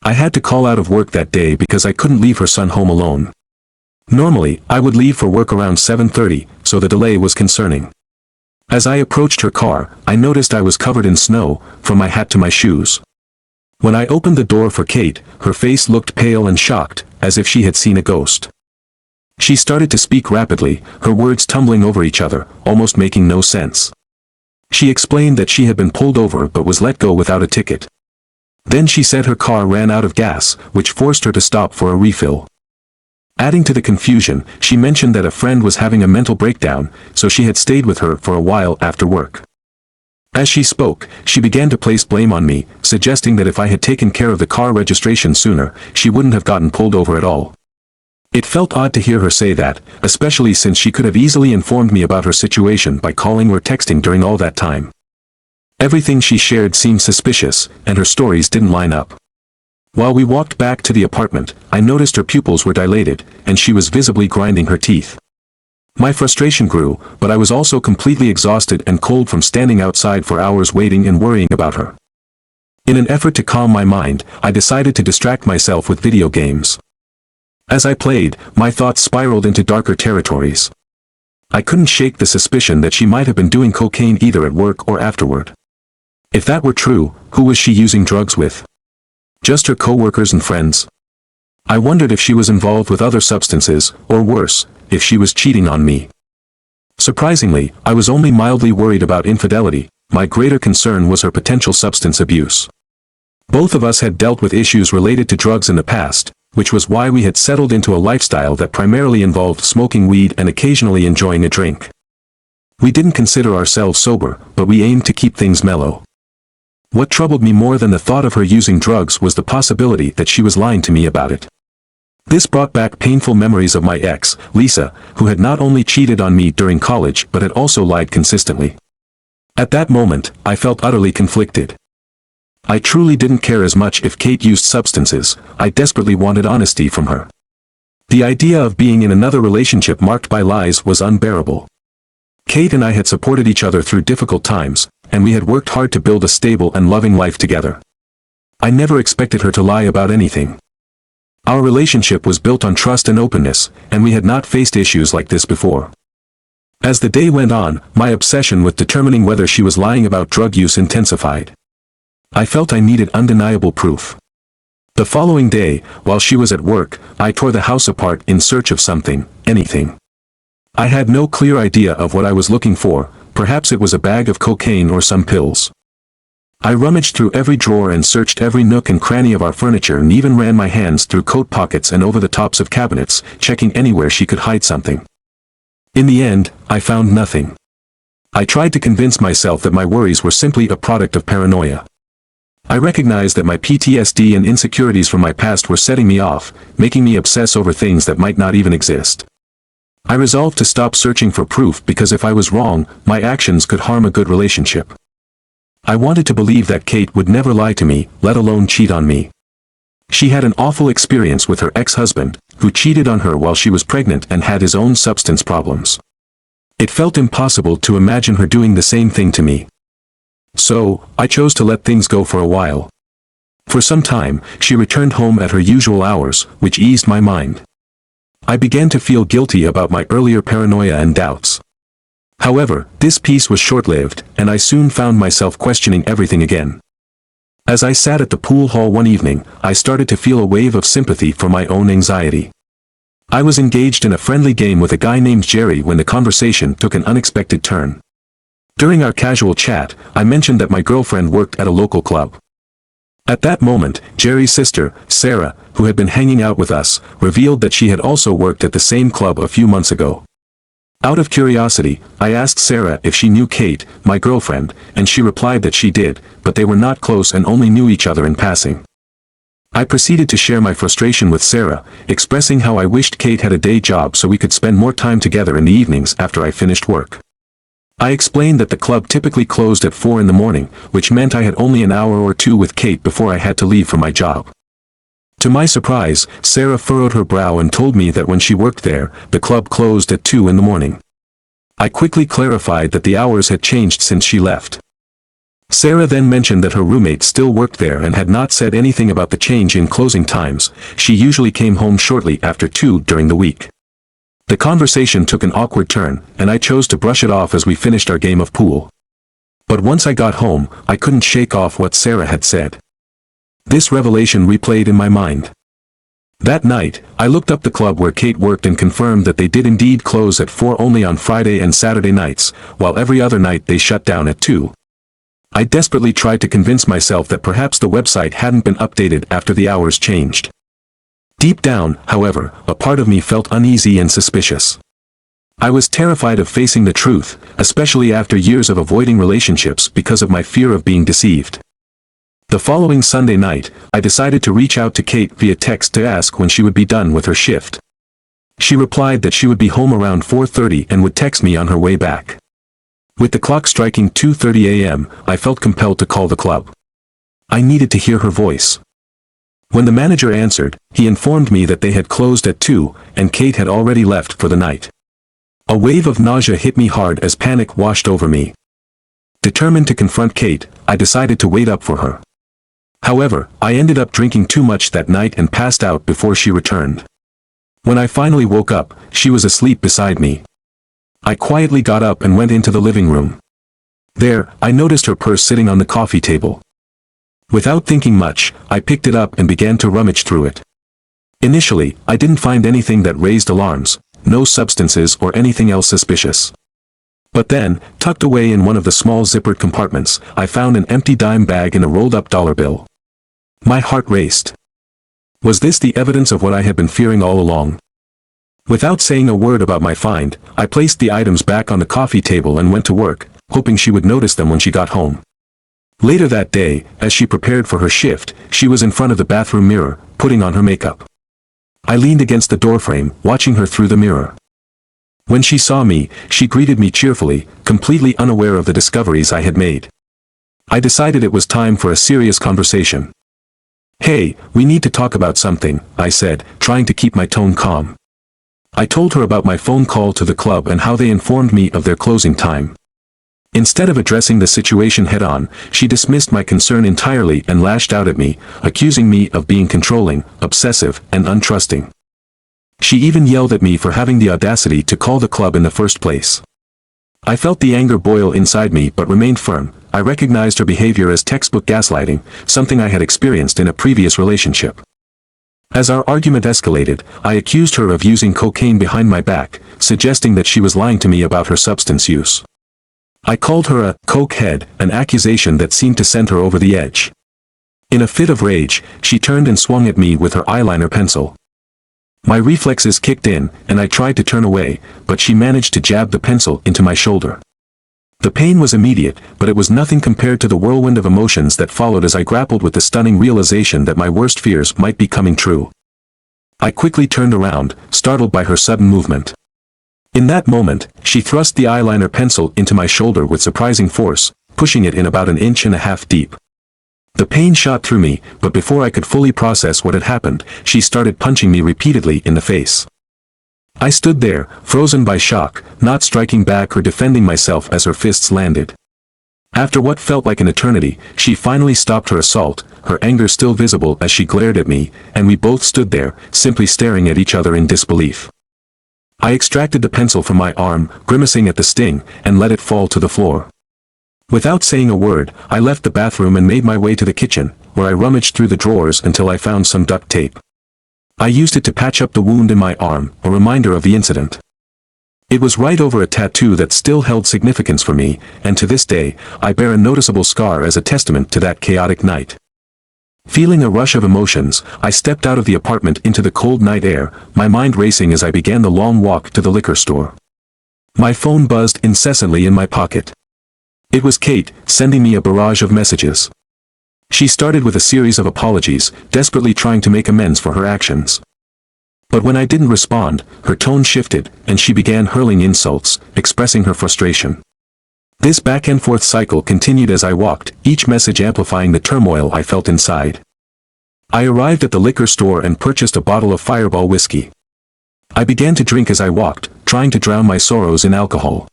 I had to call out of work that day because I couldn't leave her son home alone. Normally, I would leave for work around 7:30, so the delay was concerning. As I approached her car, I noticed I was covered in snow, from my hat to my shoes. When I opened the door for Kate, her face looked pale and shocked, as if she had seen a ghost. She started to speak rapidly, her words tumbling over each other, almost making no sense. She explained that she had been pulled over but was let go without a ticket. Then she said her car ran out of gas, which forced her to stop for a refill. Adding to the confusion, she mentioned that a friend was having a mental breakdown, so she had stayed with her for a while after work. As she spoke, she began to place blame on me, suggesting that if I had taken care of the car registration sooner, she wouldn't have gotten pulled over at all. It felt odd to hear her say that, especially since she could have easily informed me about her situation by calling or texting during all that time. Everything she shared seemed suspicious, and her stories didn't line up. While we walked back to the apartment, I noticed her pupils were dilated, and she was visibly grinding her teeth. My frustration grew, but I was also completely exhausted and cold from standing outside for hours waiting and worrying about her. In an effort to calm my mind, I decided to distract myself with video games. As I played, my thoughts spiraled into darker territories. I couldn't shake the suspicion that she might have been doing cocaine either at work or afterward. If that were true, who was she using drugs with? Just her co-workers and friends? I wondered if she was involved with other substances, or worse, if she was cheating on me. Surprisingly, I was only mildly worried about infidelity. My greater concern was her potential substance abuse. Both of us had dealt with issues related to drugs in the past, which was why we had settled into a lifestyle that primarily involved smoking weed and occasionally enjoying a drink. We didn't consider ourselves sober, but we aimed to keep things mellow. What troubled me more than the thought of her using drugs was the possibility that she was lying to me about it. This brought back painful memories of my ex, Lisa, who had not only cheated on me during college but had also lied consistently. At that moment, I felt utterly conflicted. I truly didn't care as much if Kate used substances, I desperately wanted honesty from her. The idea of being in another relationship marked by lies was unbearable. Kate and I had supported each other through difficult times, and we had worked hard to build a stable and loving life together. I never expected her to lie about anything. Our relationship was built on trust and openness, and we had not faced issues like this before. As the day went on, my obsession with determining whether she was lying about drug use intensified. I felt I needed undeniable proof. The following day, while she was at work, I tore the house apart in search of something, anything. I had no clear idea of what I was looking for, perhaps it was a bag of cocaine or some pills. I rummaged through every drawer and searched every nook and cranny of our furniture and even ran my hands through coat pockets and over the tops of cabinets, checking anywhere she could hide something. In the end, I found nothing. I tried to convince myself that my worries were simply a product of paranoia. I recognized that my PTSD and insecurities from my past were setting me off, making me obsess over things that might not even exist. I resolved to stop searching for proof because if I was wrong, my actions could harm a good relationship. I wanted to believe that Kate would never lie to me, let alone cheat on me. She had an awful experience with her ex-husband, who cheated on her while she was pregnant and had his own substance problems. It felt impossible to imagine her doing the same thing to me. So, I chose to let things go for a while. For some time, she returned home at her usual hours, which eased my mind. I began to feel guilty about my earlier paranoia and doubts. However, this peace was short-lived, and I soon found myself questioning everything again. As I sat at the pool hall one evening, I started to feel a wave of sympathy for my own anxiety. I was engaged in a friendly game with a guy named Jerry when the conversation took an unexpected turn. During our casual chat, I mentioned that my girlfriend worked at a local club. At that moment, Jerry's sister, Sarah, who had been hanging out with us, revealed that she had also worked at the same club a few months ago. Out of curiosity, I asked Sarah if she knew Kate, my girlfriend, and she replied that she did, but they were not close and only knew each other in passing. I proceeded to share my frustration with Sarah, expressing how I wished Kate had a day job so we could spend more time together in the evenings after I finished work. I explained that the club typically closed at 4 in the morning, which meant I had only an hour or two with Kate before I had to leave for my job. To my surprise, Sarah furrowed her brow and told me that when she worked there, the club closed at 2 in the morning. I quickly clarified that the hours had changed since she left. Sarah then mentioned that her roommate still worked there and had not said anything about the change in closing times. She usually came home shortly after 2 during the week. The conversation took an awkward turn, and I chose to brush it off as we finished our game of pool. But once I got home, I couldn't shake off what Sarah had said. This revelation replayed in my mind. That night, I looked up the club where Kate worked and confirmed that they did indeed close at 4 only on Friday and Saturday nights, while every other night they shut down at 2. I desperately tried to convince myself that perhaps the website hadn't been updated after the hours changed. Deep down, however, a part of me felt uneasy and suspicious. I was terrified of facing the truth, especially after years of avoiding relationships because of my fear of being deceived. The following Sunday night, I decided to reach out to Kate via text to ask when she would be done with her shift. She replied that she would be home around 4:30 and would text me on her way back. With the clock striking 2:30 a.m., I felt compelled to call the club. I needed to hear her voice. When the manager answered, he informed me that they had closed at 2, and Kate had already left for the night. A wave of nausea hit me hard as panic washed over me. Determined to confront Kate, I decided to wait up for her. However, I ended up drinking too much that night and passed out before she returned. When I finally woke up, she was asleep beside me. I quietly got up and went into the living room. There, I noticed her purse sitting on the coffee table. Without thinking much, I picked it up and began to rummage through it. Initially, I didn't find anything that raised alarms, no substances or anything else suspicious. But then, tucked away in one of the small zippered compartments, I found an empty dime bag and a rolled-up dollar bill. My heart raced. Was this the evidence of what I had been fearing all along? Without saying a word about my find, I placed the items back on the coffee table and went to work, hoping she would notice them when she got home. Later that day, as she prepared for her shift, she was in front of the bathroom mirror, putting on her makeup. I leaned against the doorframe, watching her through the mirror. When she saw me, she greeted me cheerfully, completely unaware of the discoveries I had made. I decided it was time for a serious conversation. "Hey, we need to talk about something," I said, trying to keep my tone calm. I told her about my phone call to the club and how they informed me of their closing time. Instead of addressing the situation head-on, she dismissed my concern entirely and lashed out at me, accusing me of being controlling, obsessive, and untrusting. She even yelled at me for having the audacity to call the club in the first place. I felt the anger boil inside me but remained firm. I recognized her behavior as textbook gaslighting, something I had experienced in a previous relationship. As our argument escalated, I accused her of using cocaine behind my back, suggesting that she was lying to me about her substance use. I called her a cokehead, an accusation that seemed to send her over the edge. In a fit of rage, she turned and swung at me with her eyeliner pencil. My reflexes kicked in, and I tried to turn away, but she managed to jab the pencil into my shoulder. The pain was immediate, but it was nothing compared to the whirlwind of emotions that followed as I grappled with the stunning realization that my worst fears might be coming true. I quickly turned around, startled by her sudden movement. In that moment, she thrust the eyeliner pencil into my shoulder with surprising force, pushing it in about 1.5 inches deep. The pain shot through me, but before I could fully process what had happened, she started punching me repeatedly in the face. I stood there, frozen by shock, not striking back or defending myself as her fists landed. After what felt like an eternity, she finally stopped her assault, her anger still visible as she glared at me, and we both stood there, simply staring at each other in disbelief. I extracted the pencil from my arm, grimacing at the sting, and let it fall to the floor. Without saying a word, I left the bathroom and made my way to the kitchen, where I rummaged through the drawers until I found some duct tape. I used it to patch up the wound in my arm, a reminder of the incident. It was right over a tattoo that still held significance for me, and to this day, I bear a noticeable scar as a testament to that chaotic night. Feeling a rush of emotions, I stepped out of the apartment into the cold night air, my mind racing as I began the long walk to the liquor store. My phone buzzed incessantly in my pocket. It was Kate, sending me a barrage of messages. She started with a series of apologies, desperately trying to make amends for her actions. But when I didn't respond, her tone shifted, and she began hurling insults, expressing her frustration. This back-and-forth cycle continued as I walked, each message amplifying the turmoil I felt inside. I arrived at the liquor store and purchased a bottle of Fireball whiskey. I began to drink as I walked, trying to drown my sorrows in alcohol.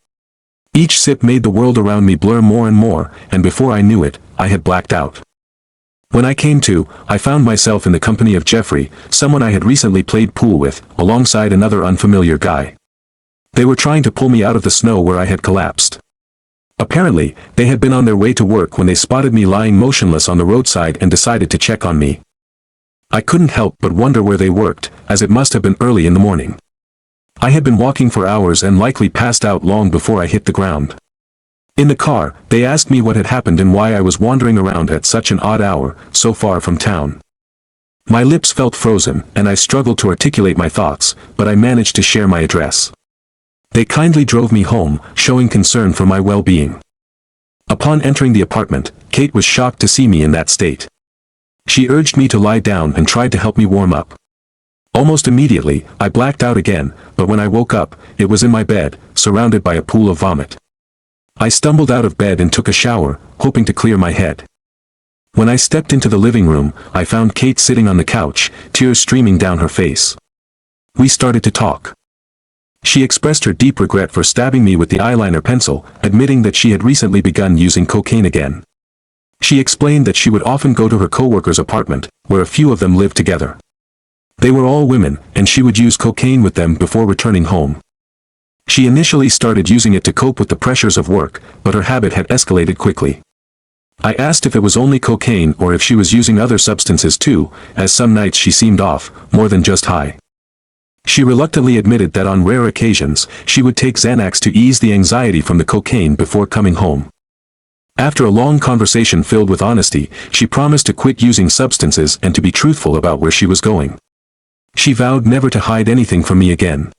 Each sip made the world around me blur more and more, and before I knew it, I had blacked out. When I came to, I found myself in the company of Jeffrey, someone I had recently played pool with, alongside another unfamiliar guy. They were trying to pull me out of the snow where I had collapsed. Apparently, they had been on their way to work when they spotted me lying motionless on the roadside and decided to check on me. I couldn't help but wonder where they worked, as it must have been early in the morning. I had been walking for hours and likely passed out long before I hit the ground. In the car, they asked me what had happened and why I was wandering around at such an odd hour, so far from town. My lips felt frozen, and I struggled to articulate my thoughts, but I managed to share my address. They kindly drove me home, showing concern for my well-being. Upon entering the apartment, Kate was shocked to see me in that state. She urged me to lie down and tried to help me warm up. Almost immediately, I blacked out again, but when I woke up, it was in my bed, surrounded by a pool of vomit. I stumbled out of bed and took a shower, hoping to clear my head. When I stepped into the living room, I found Kate sitting on the couch, tears streaming down her face. We started to talk. She expressed her deep regret for stabbing me with the eyeliner pencil, admitting that she had recently begun using cocaine again. She explained that she would often go to her coworker's apartment, where a few of them lived together. They were all women, and she would use cocaine with them before returning home. She initially started using it to cope with the pressures of work, but her habit had escalated quickly. I asked if it was only cocaine or if she was using other substances too, as some nights she seemed off, more than just high. She reluctantly admitted that on rare occasions, she would take Xanax to ease the anxiety from the cocaine before coming home. After a long conversation filled with honesty, she promised to quit using substances and to be truthful about where she was going. She vowed never to hide anything from me again.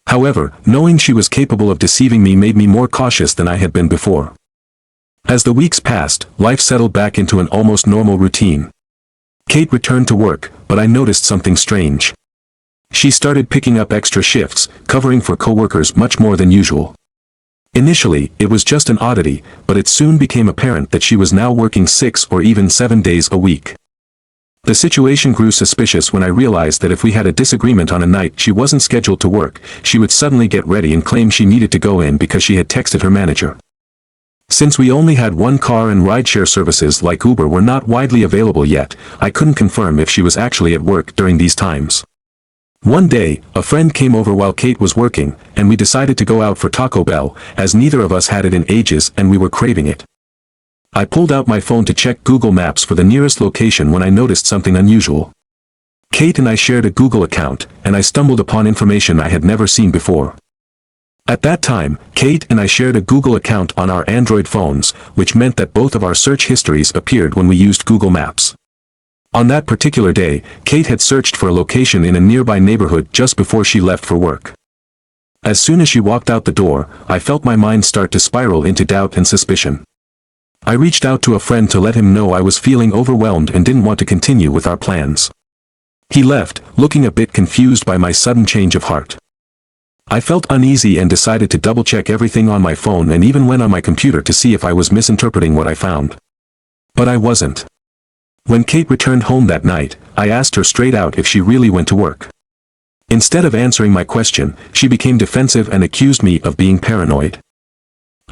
However, knowing she was capable of deceiving me made me more cautious than I had been before. As the weeks passed, life settled back into an almost normal routine. Kate returned to work, but I noticed something strange. She started picking up extra shifts, covering for coworkers much more than usual. Initially, it was just an oddity, but it soon became apparent that she was now working 6 or even 7 days a week. The situation grew suspicious when I realized that if we had a disagreement on a night she wasn't scheduled to work, she would suddenly get ready and claim she needed to go in because she had texted her manager. Since we only had one car and rideshare services like Uber were not widely available yet, I couldn't confirm if she was actually at work during these times. One day, a friend came over while Kate was working, and we decided to go out for Taco Bell, as neither of us had it in ages and we were craving it. I pulled out my phone to check Google Maps for the nearest location when I noticed something unusual. Kate and I shared a Google account, and I stumbled upon information I had never seen before. At that time, Kate and I shared a Google account on our Android phones, which meant that both of our search histories appeared when we used Google Maps. On that particular day, Kate had searched for a location in a nearby neighborhood just before she left for work. As soon as she walked out the door, I felt my mind start to spiral into doubt and suspicion. I reached out to a friend to let him know I was feeling overwhelmed and didn't want to continue with our plans. He left, looking a bit confused by my sudden change of heart. I felt uneasy and decided to double-check everything on my phone and even went on my computer to see if I was misinterpreting what I found. But I wasn't. When Kate returned home that night, I asked her straight out if she really went to work. Instead of answering my question, she became defensive and accused me of being paranoid.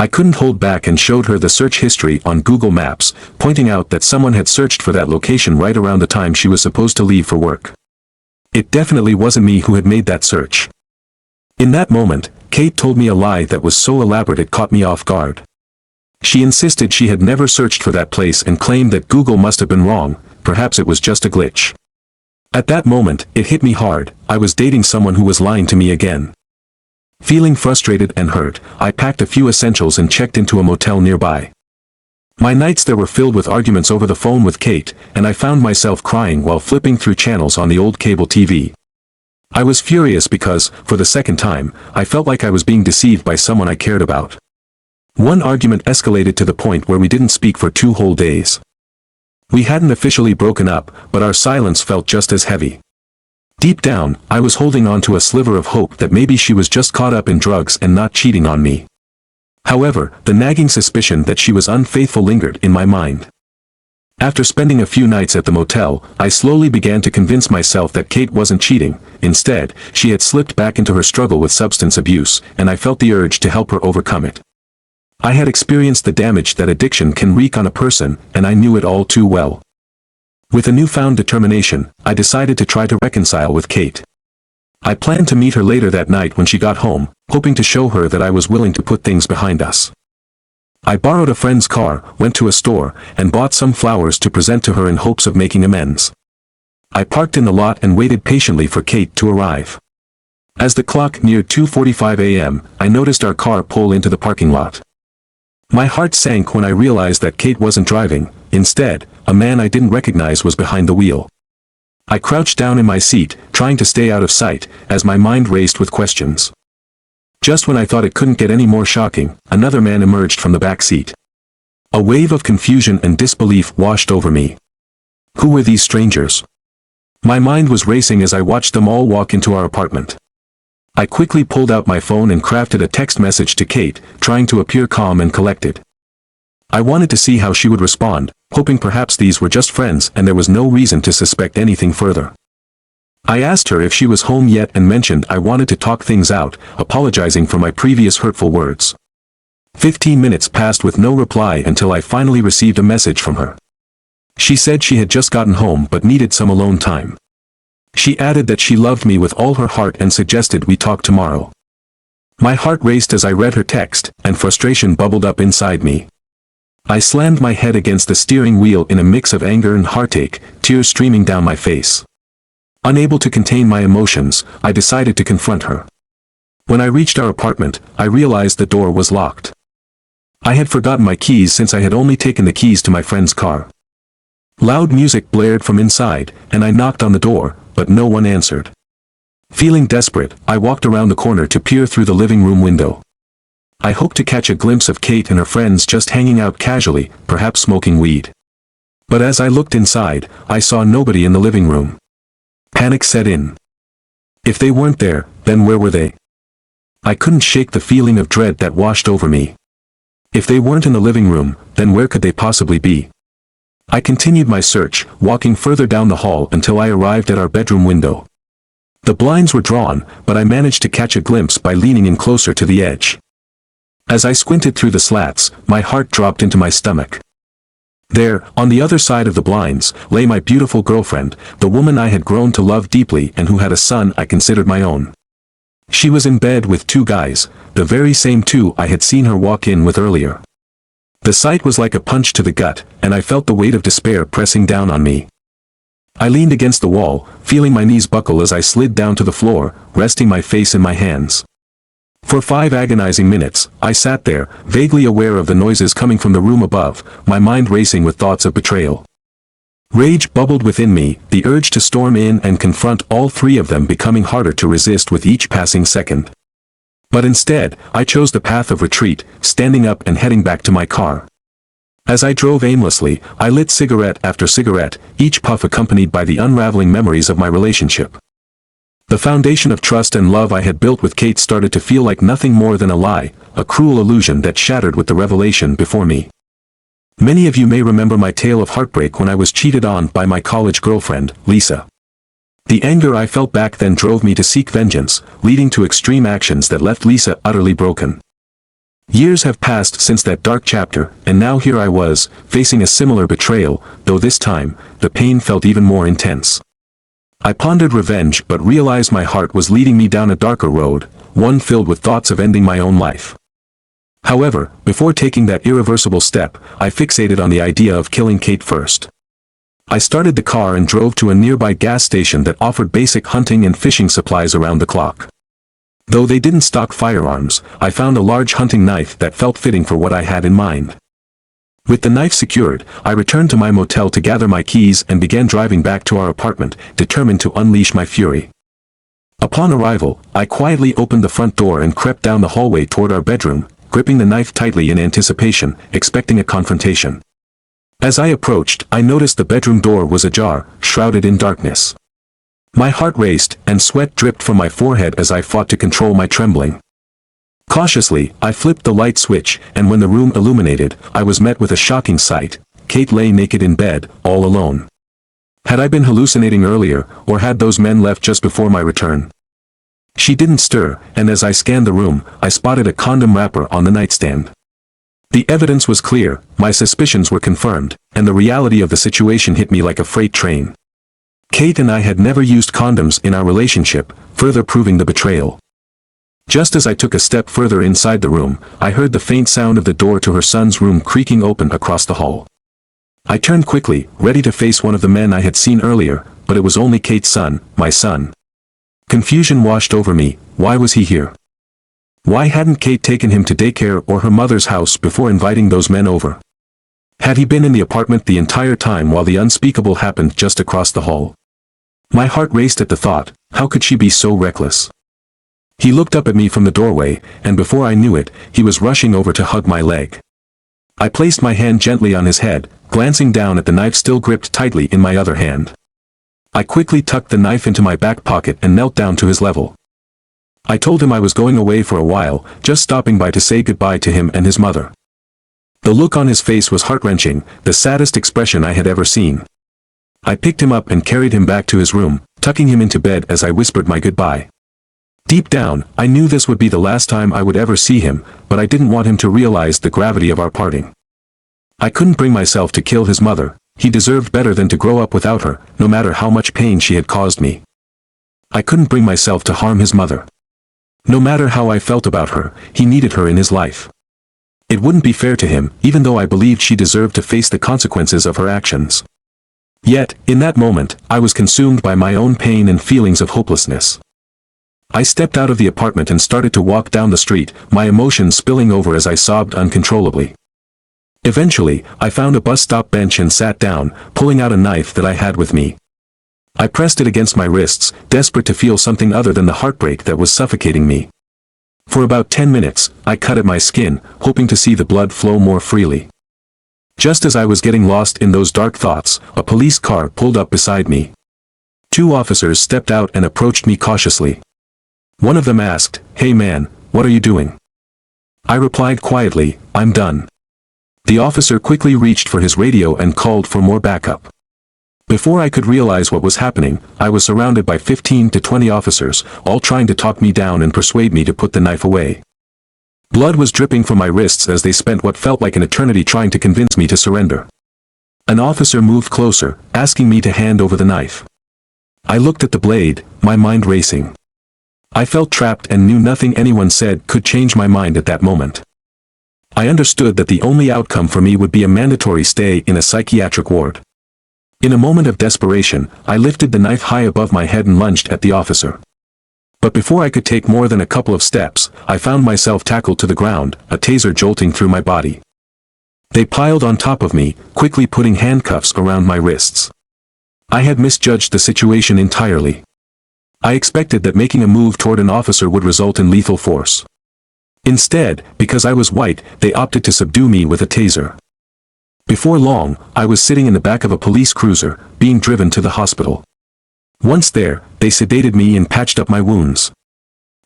I couldn't hold back and showed her the search history on Google Maps, pointing out that someone had searched for that location right around the time she was supposed to leave for work. It definitely wasn't me who had made that search. In that moment, Kate told me a lie that was so elaborate it caught me off guard. She insisted she had never searched for that place and claimed that Google must have been wrong, perhaps it was just a glitch. At that moment, it hit me hard, I was dating someone who was lying to me again. Feeling frustrated and hurt, I packed a few essentials and checked into a motel nearby. My nights there were filled with arguments over the phone with Kate, and I found myself crying while flipping through channels on the old cable TV. I was furious because, for the second time, I felt like I was being deceived by someone I cared about. One argument escalated to the point where we didn't speak for 2 whole days. We hadn't officially broken up, but our silence felt just as heavy. Deep down, I was holding on to a sliver of hope that maybe she was just caught up in drugs and not cheating on me. However, the nagging suspicion that she was unfaithful lingered in my mind. After spending a few nights at the motel, I slowly began to convince myself that Kate wasn't cheating. Instead, she had slipped back into her struggle with substance abuse, and I felt the urge to help her overcome it. I had experienced the damage that addiction can wreak on a person, and I knew it all too well. With a newfound determination, I decided to try to reconcile with Kate. I planned to meet her later that night when she got home, hoping to show her that I was willing to put things behind us. I borrowed a friend's car, went to a store, and bought some flowers to present to her in hopes of making amends. I parked in the lot and waited patiently for Kate to arrive. As the clock neared 2:45 a.m., I noticed our car pull into the parking lot. My heart sank when I realized that Kate wasn't driving. Instead, a man I didn't recognize was behind the wheel. I crouched down in my seat, trying to stay out of sight, as my mind raced with questions. Just when I thought it couldn't get any more shocking, another man emerged from the back seat. A wave of confusion and disbelief washed over me. Who were these strangers? My mind was racing as I watched them all walk into our apartment. I quickly pulled out my phone and crafted a text message to Kate, trying to appear calm and collected. I wanted to see how she would respond, hoping perhaps these were just friends and there was no reason to suspect anything further. I asked her if she was home yet and mentioned I wanted to talk things out, apologizing for my previous hurtful words. 15 minutes passed with no reply until I finally received a message from her. She said she had just gotten home but needed some alone time. She added that she loved me with all her heart and suggested we talk tomorrow. My heart raced as I read her text, and frustration bubbled up inside me. I slammed my head against the steering wheel in a mix of anger and heartache, tears streaming down my face. Unable to contain my emotions, I decided to confront her. When I reached our apartment, I realized the door was locked. I had forgotten my keys since I had only taken the keys to my friend's car. Loud music blared from inside, and I knocked on the door, but no one answered. Feeling desperate, I walked around the corner to peer through the living room window. I hoped to catch a glimpse of Kate and her friends just hanging out casually, perhaps smoking weed. But as I looked inside, I saw nobody in the living room. Panic set in. If they weren't there, then where were they? I couldn't shake the feeling of dread that washed over me. If they weren't in the living room, then where could they possibly be? I continued my search, walking further down the hall until I arrived at our bedroom window. The blinds were drawn, but I managed to catch a glimpse by leaning in closer to the edge. As I squinted through the slats, my heart dropped into my stomach. There, on the other side of the blinds, lay my beautiful girlfriend, the woman I had grown to love deeply and who had a son I considered my own. She was in bed with two guys, the very same two I had seen her walk in with earlier. The sight was like a punch to the gut, and I felt the weight of despair pressing down on me. I leaned against the wall, feeling my knees buckle as I slid down to the floor, resting my face in my hands. For 5 agonizing minutes, I sat there, vaguely aware of the noises coming from the room above, my mind racing with thoughts of betrayal. Rage bubbled within me, the urge to storm in and confront all three of them becoming harder to resist with each passing second. But instead, I chose the path of retreat, standing up and heading back to my car. As I drove aimlessly, I lit cigarette after cigarette, each puff accompanied by the unraveling memories of my relationship. The foundation of trust and love I had built with Kate started to feel like nothing more than a lie, a cruel illusion that shattered with the revelation before me. Many of you may remember my tale of heartbreak when I was cheated on by my college girlfriend, Lisa. The anger I felt back then drove me to seek vengeance, leading to extreme actions that left Lisa utterly broken. Years have passed since that dark chapter, and now here I was, facing a similar betrayal, though this time, the pain felt even more intense. I pondered revenge but realized my heart was leading me down a darker road, one filled with thoughts of ending my own life. However, before taking that irreversible step, I fixated on the idea of killing Kate first. I started the car and drove to a nearby gas station that offered basic hunting and fishing supplies around the clock. Though they didn't stock firearms, I found a large hunting knife that felt fitting for what I had in mind. With the knife secured, I returned to my motel to gather my keys and began driving back to our apartment, determined to unleash my fury. Upon arrival, I quietly opened the front door and crept down the hallway toward our bedroom, gripping the knife tightly in anticipation, expecting a confrontation. As I approached, I noticed the bedroom door was ajar, shrouded in darkness. My heart raced, and sweat dripped from my forehead as I fought to control my trembling. Cautiously, I flipped the light switch, and when the room illuminated, I was met with a shocking sight. Kate lay naked in bed, all alone. Had I been hallucinating earlier, or had those men left just before my return? She didn't stir, and as I scanned the room, I spotted a condom wrapper on the nightstand. The evidence was clear, my suspicions were confirmed, and the reality of the situation hit me like a freight train. Kate and I had never used condoms in our relationship, further proving the betrayal. Just as I took a step further inside the room, I heard the faint sound of the door to her son's room creaking open across the hall. I turned quickly, ready to face one of the men I had seen earlier, but it was only Kate's son, my son. Confusion washed over me. Why was he here? Why hadn't Kate taken him to daycare or her mother's house before inviting those men over? Had he been in the apartment the entire time while the unspeakable happened just across the hall? My heart raced at the thought, how could she be so reckless? He looked up at me from the doorway, and before I knew it, he was rushing over to hug my leg. I placed my hand gently on his head, glancing down at the knife still gripped tightly in my other hand. I quickly tucked the knife into my back pocket and knelt down to his level. I told him I was going away for a while, just stopping by to say goodbye to him and his mother. The look on his face was heart-wrenching, the saddest expression I had ever seen. I picked him up and carried him back to his room, tucking him into bed as I whispered my goodbye. Deep down, I knew this would be the last time I would ever see him, but I didn't want him to realize the gravity of our parting. I couldn't bring myself to kill his mother. He deserved better than to grow up without her, no matter how much pain she had caused me. I couldn't bring myself to harm his mother. No matter how I felt about her, he needed her in his life. It wouldn't be fair to him, even though I believed she deserved to face the consequences of her actions. Yet, in that moment, I was consumed by my own pain and feelings of hopelessness. I stepped out of the apartment and started to walk down the street, my emotions spilling over as I sobbed uncontrollably. Eventually, I found a bus stop bench and sat down, pulling out a knife that I had with me. I pressed it against my wrists, desperate to feel something other than the heartbreak that was suffocating me. For about 10 minutes, I cut at my skin, hoping to see the blood flow more freely. Just as I was getting lost in those dark thoughts, a police car pulled up beside me. 2 officers stepped out and approached me cautiously. One of them asked, "Hey man, what are you doing?" I replied quietly, "I'm done." The officer quickly reached for his radio and called for more backup. Before I could realize what was happening, I was surrounded by 15 to 20 officers, all trying to talk me down and persuade me to put the knife away. Blood was dripping from my wrists as they spent what felt like an eternity trying to convince me to surrender. An officer moved closer, asking me to hand over the knife. I looked at the blade, my mind racing. I felt trapped and knew nothing anyone said could change my mind at that moment. I understood that the only outcome for me would be a mandatory stay in a psychiatric ward. In a moment of desperation, I lifted the knife high above my head and lunged at the officer. But before I could take more than a couple of steps, I found myself tackled to the ground, a taser jolting through my body. They piled on top of me, quickly putting handcuffs around my wrists. I had misjudged the situation entirely. I expected that making a move toward an officer would result in lethal force. Instead, because I was white, they opted to subdue me with a taser. Before long, I was sitting in the back of a police cruiser, being driven to the hospital. Once there, they sedated me and patched up my wounds.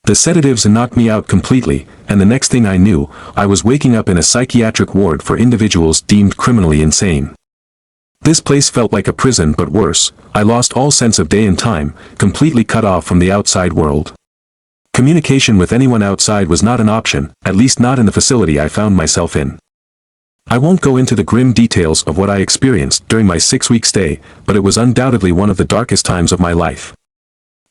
The sedatives knocked me out completely, and the next thing I knew, I was waking up in a psychiatric ward for individuals deemed criminally insane. This place felt like a prison, but worse. I lost all sense of day and time, completely cut off from the outside world. Communication with anyone outside was not an option, at least not in the facility I found myself in. I won't go into the grim details of what I experienced during my 6-week stay, but it was undoubtedly one of the darkest times of my life.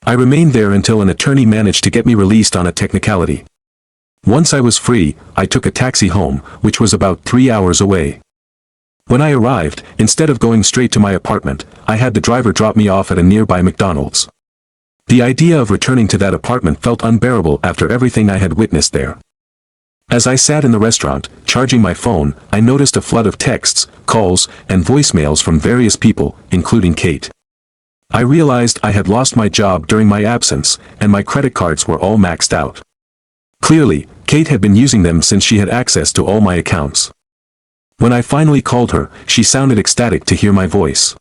I remained there until an attorney managed to get me released on a technicality. Once I was free, I took a taxi home, which was about 3 hours away. When I arrived, instead of going straight to my apartment, I had the driver drop me off at a nearby McDonald's. The idea of returning to that apartment felt unbearable after everything I had witnessed there. As I sat in the restaurant, charging my phone, I noticed a flood of texts, calls, and voicemails from various people, including Kate. I realized I had lost my job during my absence, and my credit cards were all maxed out. Clearly, Kate had been using them since she had access to all my accounts. When I finally called her, she sounded ecstatic to hear my voice.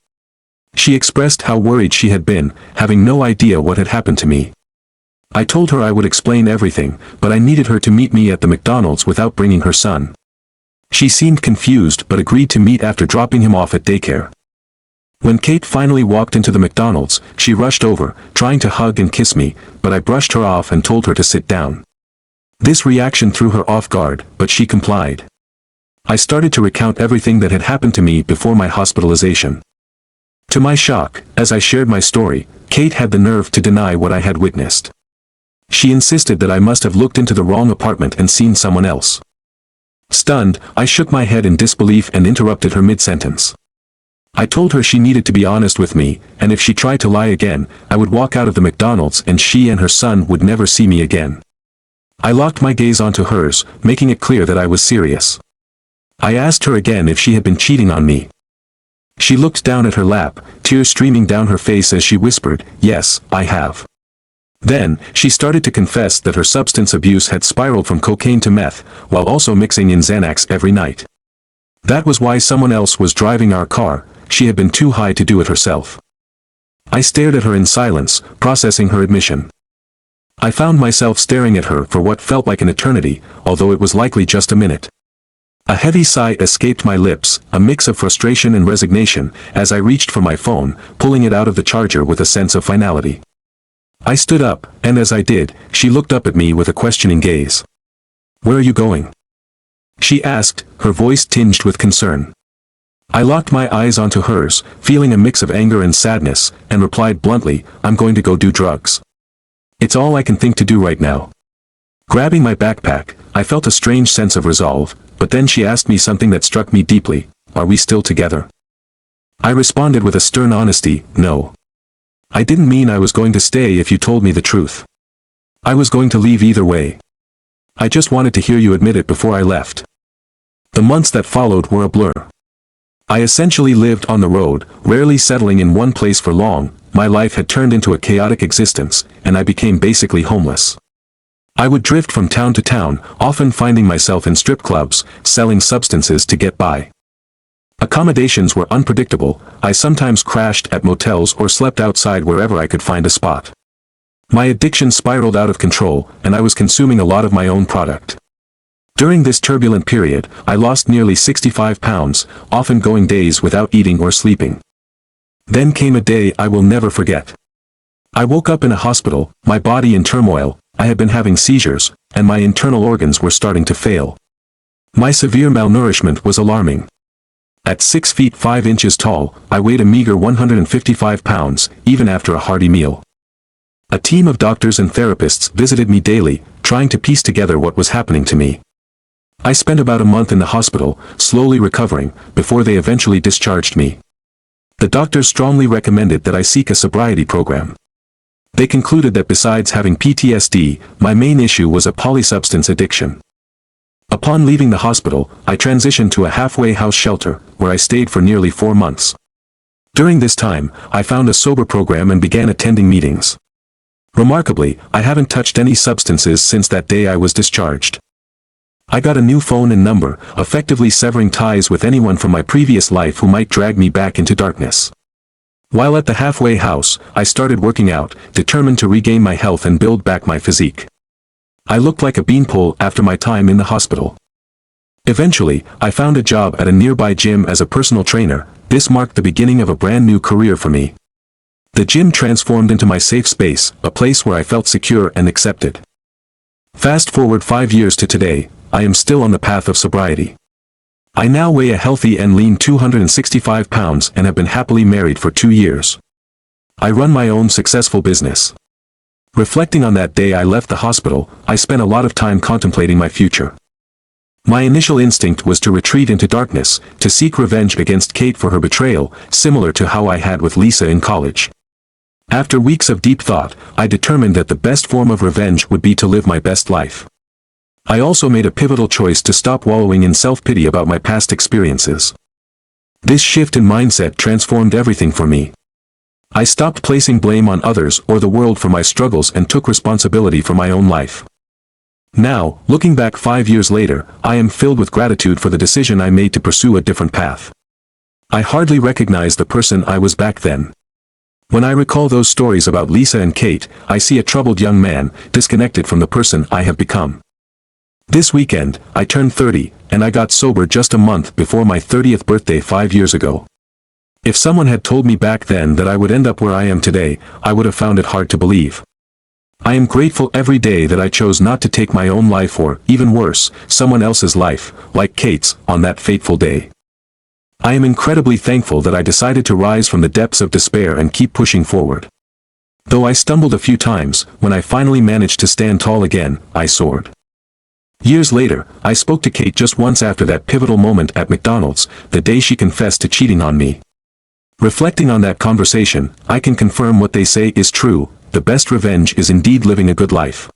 She expressed how worried she had been, having no idea what had happened to me. I told her I would explain everything, but I needed her to meet me at the McDonald's without bringing her son. She seemed confused but agreed to meet after dropping him off at daycare. When Kate finally walked into the McDonald's, she rushed over, trying to hug and kiss me, but I brushed her off and told her to sit down. This reaction threw her off guard, but she complied. I started to recount everything that had happened to me before my hospitalization. To my shock, as I shared my story, Kate had the nerve to deny what I had witnessed. She insisted that I must have looked into the wrong apartment and seen someone else. Stunned, I shook my head in disbelief and interrupted her mid-sentence. I told her she needed to be honest with me, and if she tried to lie again, I would walk out of the McDonald's and she and her son would never see me again. I locked my gaze onto hers, making it clear that I was serious. I asked her again if she had been cheating on me. She looked down at her lap, tears streaming down her face as she whispered, "Yes, I have." Then, she started to confess that her substance abuse had spiraled from cocaine to meth, while also mixing in Xanax every night. That was why someone else was driving our car. She had been too high to do it herself. I stared at her in silence, processing her admission. I found myself staring at her for what felt like an eternity, although it was likely just a minute. A heavy sigh escaped my lips, a mix of frustration and resignation, as I reached for my phone, pulling it out of the charger with a sense of finality. I stood up, and as I did, she looked up at me with a questioning gaze. "Where are you going?" she asked, her voice tinged with concern. I locked my eyes onto hers, feeling a mix of anger and sadness, and replied bluntly, "I'm going to go do drugs. It's all I can think to do right now." Grabbing my backpack, I felt a strange sense of resolve, but then she asked me something that struck me deeply. "Are we still together?" I responded with a stern honesty, "No. I didn't mean I was going to stay if you told me the truth. I was going to leave either way. I just wanted to hear you admit it before I left." The months that followed were a blur. I essentially lived on the road, rarely settling in one place for long. My life had turned into a chaotic existence, and I became basically homeless. I would drift from town to town, often finding myself in strip clubs, selling substances to get by. Accommodations were unpredictable. I sometimes crashed at motels or slept outside wherever I could find a spot. My addiction spiraled out of control, and I was consuming a lot of my own product. During this turbulent period, I lost nearly 65 pounds, often going days without eating or sleeping. Then came a day I will never forget. I woke up in a hospital, my body in turmoil. I had been having seizures, and my internal organs were starting to fail. My severe malnourishment was alarming. At 6 feet 5 inches tall, I weighed a meager 155 pounds, even after a hearty meal. A team of doctors and therapists visited me daily, trying to piece together what was happening to me. I spent about a month in the hospital, slowly recovering, before they eventually discharged me. The doctors strongly recommended that I seek a sobriety program. They concluded that besides having PTSD, my main issue was a polysubstance addiction. Upon leaving the hospital, I transitioned to a halfway house shelter, where I stayed for nearly 4 months. During this time, I found a sober program and began attending meetings. Remarkably, I haven't touched any substances since that day I was discharged. I got a new phone and number, effectively severing ties with anyone from my previous life who might drag me back into darkness. While at the halfway house, I started working out, determined to regain my health and build back my physique. I looked like a beanpole after my time in the hospital. Eventually, I found a job at a nearby gym as a personal trainer. This marked the beginning of a brand new career for me. The gym transformed into my safe space, a place where I felt secure and accepted. Fast forward 5 years to today, I am still on the path of sobriety. I now weigh a healthy and lean 265 pounds and have been happily married for 2 years. I run my own successful business. Reflecting on that day I left the hospital, I spent a lot of time contemplating my future. My initial instinct was to retreat into darkness, to seek revenge against Kate for her betrayal, similar to how I had with Lisa in college. After weeks of deep thought, I determined that the best form of revenge would be to live my best life. I also made a pivotal choice to stop wallowing in self-pity about my past experiences. This shift in mindset transformed everything for me. I stopped placing blame on others or the world for my struggles and took responsibility for my own life. Now, looking back 5 years later, I am filled with gratitude for the decision I made to pursue a different path. I hardly recognize the person I was back then. When I recall those stories about Lisa and Kate, I see a troubled young man, disconnected from the person I have become. This weekend, I turned 30, and I got sober just a month before my 30th birthday 5 years ago. If someone had told me back then that I would end up where I am today, I would have found it hard to believe. I am grateful every day that I chose not to take my own life or, even worse, someone else's life, like Kate's, on that fateful day. I am incredibly thankful that I decided to rise from the depths of despair and keep pushing forward. Though I stumbled a few times, when I finally managed to stand tall again, I soared. Years later, I spoke to Kate just once after that pivotal moment at McDonald's, the day she confessed to cheating on me. Reflecting on that conversation, I can confirm what they say is true: the best revenge is indeed living a good life.